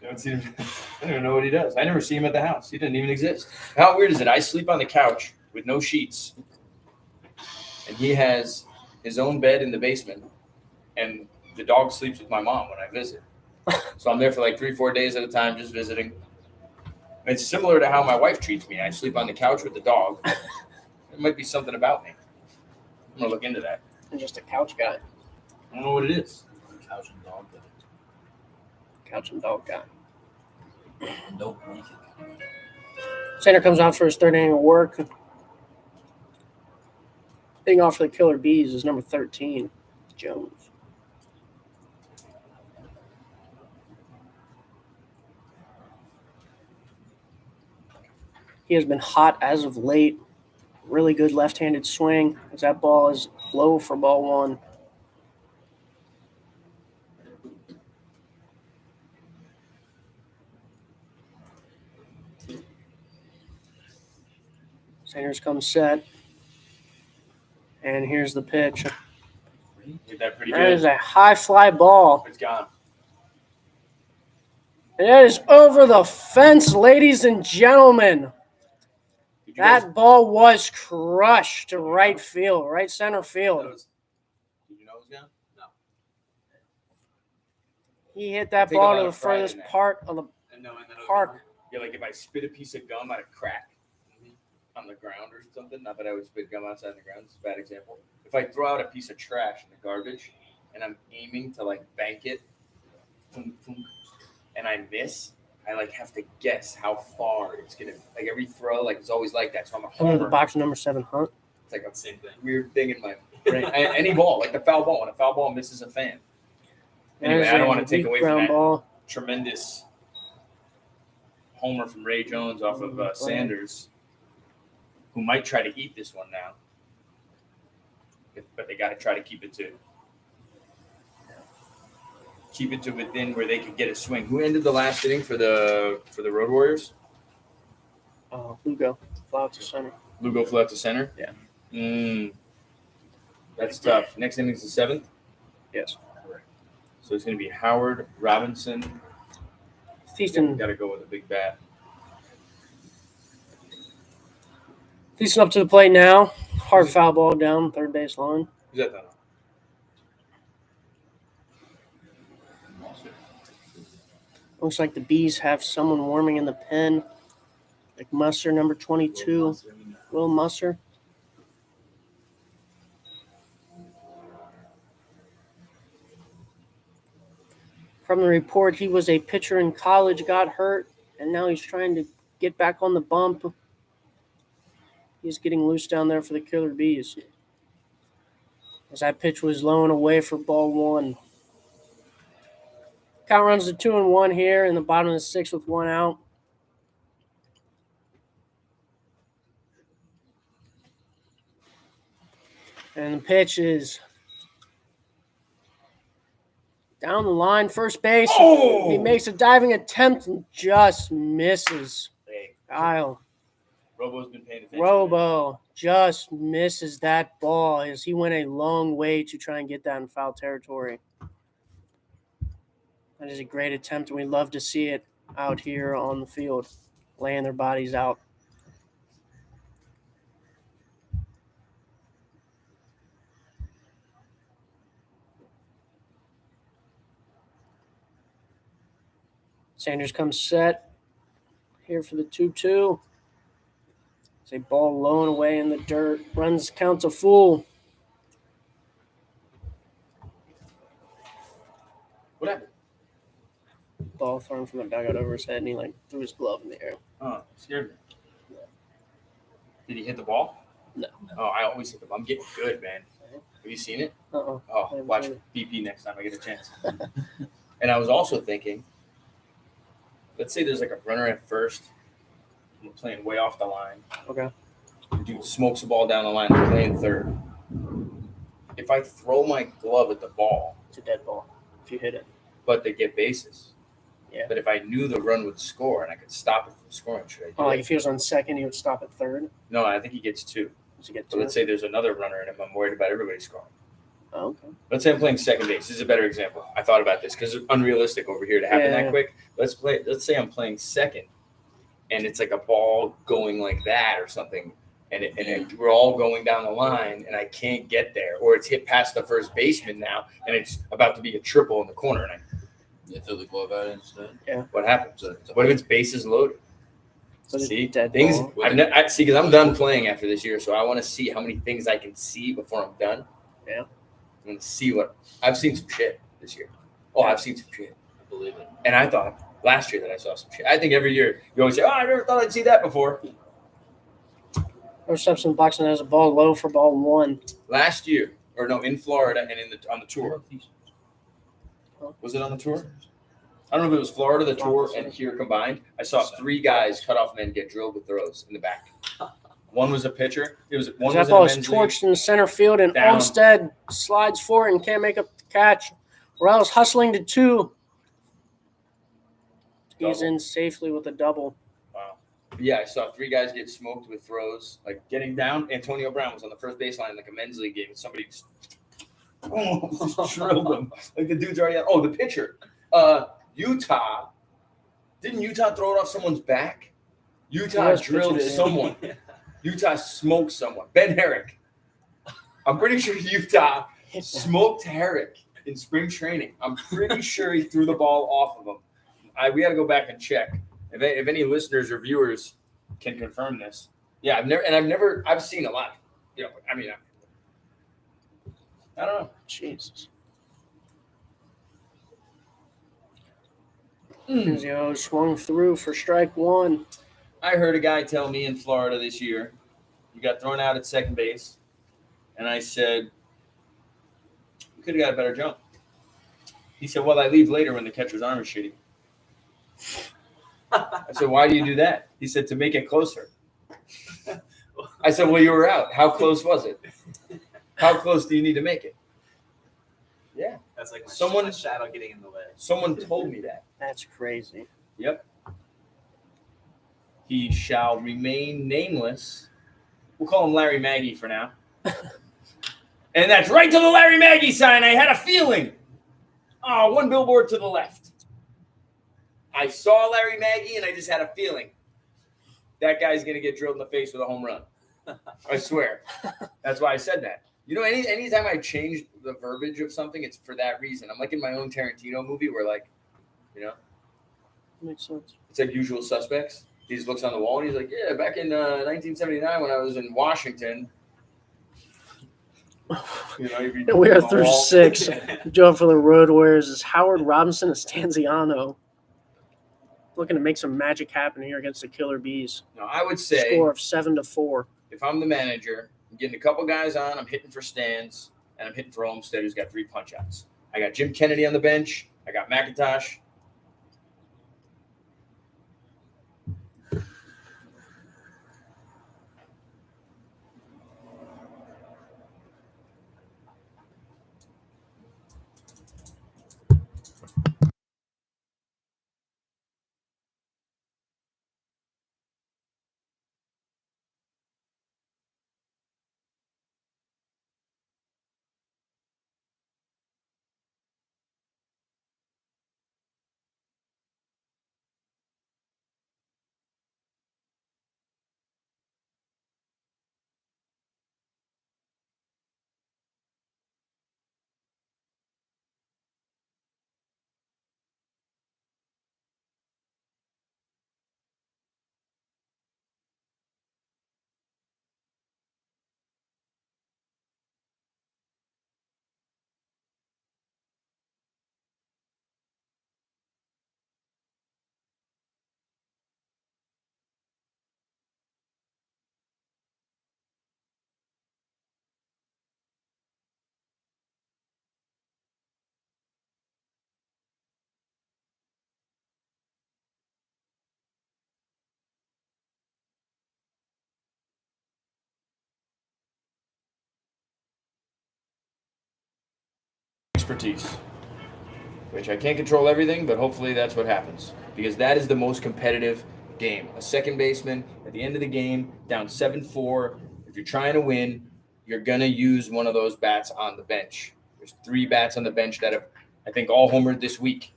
I haven't seen him. I don't even know what he does. I never see him at the house. He didn't even exist. How weird is it? I sleep on the couch with no sheets. And he has his own bed in the basement, and the dog sleeps with my mom when I visit. So I'm there for like 3-4 days at a time, just visiting. And it's similar to how my wife treats me. I sleep on the couch with the dog. It might be something about me. I'm gonna look into that. I'm just a couch guy. I don't know what it is. Couch and dog. Couch and dog guy. Nope. Blanket. Center comes out for his third inning of work. Hitting off for the Killer Bees is number 13, Jones. He has been hot as of late. Really good left-handed swing as that ball is low for ball 1. Sanders comes set. And here's the pitch. Did that pretty That good. is a high fly ball. It's gone. And it is over the fence, ladies and gentlemen. Did you guys- That ball was crushed to right field, right center field. Did you know it was gone? No. He hit that Take a ball lot to the of pride in furthest that. part of the park. Yeah, like if I spit a piece of gum out of crack on the ground or something. Not that I would spit gum outside the ground. It's a bad example. If I throw out a piece of trash in the garbage and I'm aiming to like bank it, and I miss, I like have to guess how far it's gonna. Like every throw, like it's always like that. So I'm a Under the homer. box number 7 Hunt. It's like a same thing. Weird thing in my brain. Any ball, like the foul ball. When a foul ball misses a fan. Anyway, There's I don't a want to take weak away from ground that ball. tremendous homer from Ray Jones off of Sanders, who might try to eat this one now, but they got to try to keep it to within where they could get a swing. Who ended the last inning for the Road Warriors? Lugo, fly out to center. Lugo flew out to center. Yeah. That's tough. Next inning's the 7th. Yes. So it's going to be Howard, Robinson. Thiessen Got to go with a big bat. up to the plate now. Hard foul ball down third base line. Who's that done? Looks like the Bees have someone warming in the pen. Like Musser, number 22. Will Musser. From the report, he was a pitcher in college, got hurt, and now he's trying to get back on the bump. He's getting loose down there for the Killer Bees. As that pitch was low and away for ball 1. Count runs to 2-1 here in the bottom of the 6th with 1 out. And the pitch is down the line, first base. Oh! He makes a diving attempt and just misses. Hey, Kyle. Robo's been paying attention. Robo just misses that ball as he went a long way to try and get that in foul territory. That is a great attempt, and we love to see it out here on the field, laying their bodies out. Sanders comes set here for the 2-2. It's a ball low and away in the dirt. Runs counts a full. What happened? Ball thrown from the dugout over his head, and he threw his glove in the air. Oh, scared me. Did he hit the ball? No. Oh, I always hit the ball. I'm getting good, man. Have you seen it? Uh-oh. Oh, watch BP next time I get a chance. And I was also thinking, let's say there's like a runner at first. I'm playing way off the line. Okay. Dude smokes the ball down the line. I'm playing third. If I throw my glove at the ball, It's a dead ball if you hit it. but they get bases. Yeah. But if I knew the run would score and I could stop it from scoring, should I do Like it? if he was on second, he would stop at third. No, I think he gets 2. Does he get So 2? let's say there's another runner in him. I'm worried about everybody scoring. Oh, okay. Let's say I'm playing second base. This is a better example. I thought about this because it's unrealistic over here to happen Yeah. that quick. Let's say I'm playing second, and it's like a ball going like that or something, and we're all going down the line, and I can't get there, or it's hit past the first baseman now, and it's about to be a triple in the corner, and You throw the glove at it instead. what happens? So, What if it's bases loaded? So it's See, dead things ball. I see because I'm done playing after this year, so I want to see how many things I can see before I'm done. Yeah. I'm gonna see what I've seen some shit this year. Oh, I've seen some shit. I believe it. And I thought last year that I saw some shit. I think every year you always say, "Oh, I never thought I'd see that before." Reception boxing has a ball low for ball 1. Last year, or no, in Florida and on the tour. Was it on the tour? I don't know if it was Florida, the tour, and here combined. I saw 3 guys cut off men get drilled with throws in the back. One was a pitcher. One That was ball a is men's league. torched in the center field, and Down. Olmstead slides for it and can't make up the catch. Morales hustling to 2. He's Double. in safely with a double. Wow. Yeah, I saw 3 guys get smoked with throws, like getting down. Antonio Brown was on the first baseline, like a men's league game, and somebody just drilled him. Like the dude's already out. Oh, the pitcher. Utah. Didn't Utah throw it off someone's back? Utah Yes, drilled pitcher did. someone. Utah smoked someone. Ben Herrick. I'm pretty sure Utah smoked Herrick in spring training. I'm pretty sure he threw the ball off of him. We got to go back and check. If any listeners or viewers can confirm this. Yeah, I've seen a lot. You know, I mean, I don't know. Jesus. Zio swung through for strike 1. I heard a guy tell me in Florida this year, you got thrown out at second base, and I said, you could have got a better jump. He said, well, I leave later when the catcher's arm is shitty. I said, why do you do that? He said, to make it closer. I said, well, you were out. How close was it? How close do you need to make it? Yeah. That's like Someone- my shadow getting in the way. Someone told me that. That's crazy. Yep. He shall remain nameless. We'll call him Larry Maggie for now. And that's right to the Larry Maggie sign. I had a feeling. Oh, one billboard to the left. I saw Larry Maggie, and I just had a feeling that guy's going to get drilled in the face with a home run. I swear. That's why I said that. You know, anytime I change the verbiage of something, it's for that reason. I'm like in my own Tarantino movie where, like, you know, Makes sense. it's like Usual Suspects. He just looks on the wall and he's like, yeah, back in 1979 when I was in Washington. You know, you'd be We are on the through wall. 6. The job for the Road Warriors is Howard Robinson and Stanziano. Looking to make some magic happen here against the Killer Bees. No, I would say Score of 7-4. if I'm the manager, I'm getting a couple guys on, I'm hitting for Stans, and I'm hitting for Olmstead, who's got 3 punch-outs. I got Jim Kennedy on the bench. I got McIntosh. Expertise, which I can't control everything, but hopefully that's what happens because that is the most competitive game. A second baseman at the end of the game, down 7-4. If you're trying to win, you're gonna use one of those bats on the bench. There's 3 bats on the bench that have, I think, all homered this week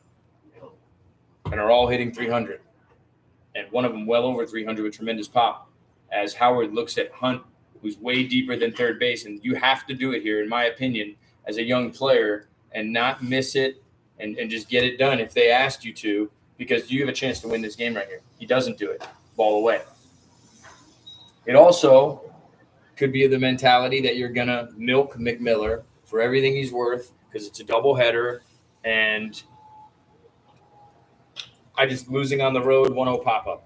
and are all hitting 300, and one of them well over 300 with tremendous pop. As Howard looks at Hunt, who's way deeper than third base, and you have to do it here, in my opinion, as a young player, and not miss it and just get it done if they asked you to, because you have a chance to win this game right here. He doesn't do it. Ball away. It also could be the mentality that you're going to milk McMiller for everything he's worth because it's a doubleheader, and I just losing on the road, 1-0 pop-up.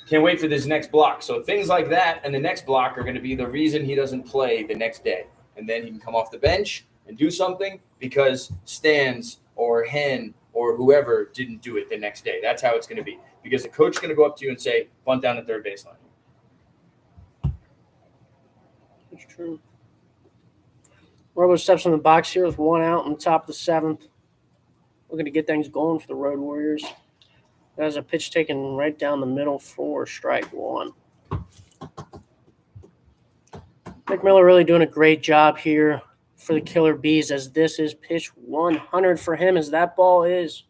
Can't wait for this next block. So things like that and the next block are going to be the reason he doesn't play the next day. And then he can come off the bench and do something because Stans or Hen or whoever didn't do it the next day. That's how it's going to be. Because the coach is going to go up to you and say, bunt down the third baseline. That's true. Robo steps in the box here with 1 out on the top of the 7th. Looking to get things going for the Road Warriors. There's a pitch taken right down the middle for strike 1. McMiller really doing a great job here for the Killer Bees as this is pitch 100 for him as that ball is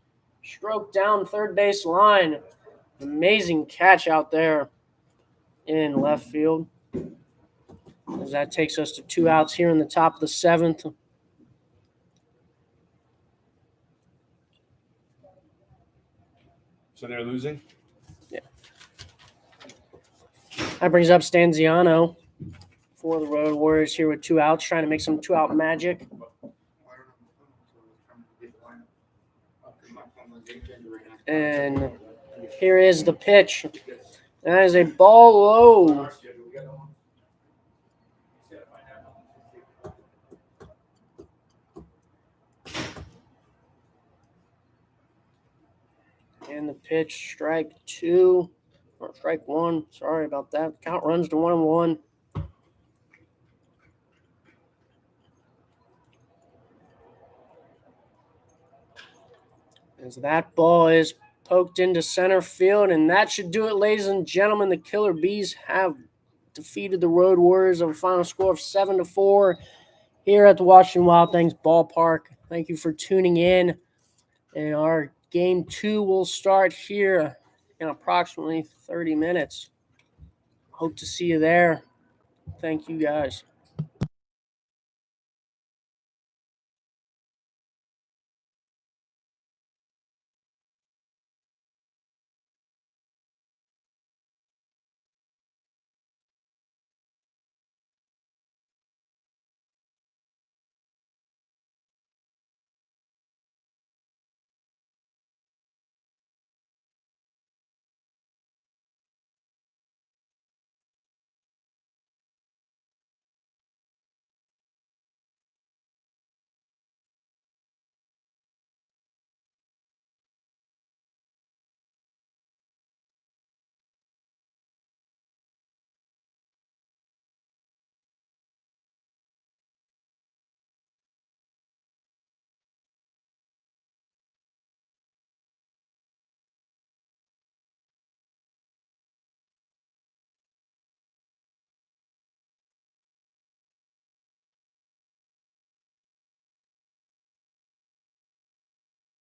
stroked down third base line. Amazing catch out there in left field. As that takes us to 2 outs here in the top of the 7th. So they're losing? Yeah. That brings up Stanziano for the Road Warriors here with 2 outs, trying to make some 2-out magic. And here is the pitch. That is a ball low. And the pitch, strike 2, or strike 1. Sorry about that. Count runs to 1-1. As that ball is poked into center field, and that should do it, ladies and gentlemen. The Killer Bees have defeated the Road Warriors of a final score of 7-4 here at the Washington Wild Things ballpark. Thank you for tuning in, and our game 2 will start here in approximately 30 minutes. Hope to see you there. Thank you, guys.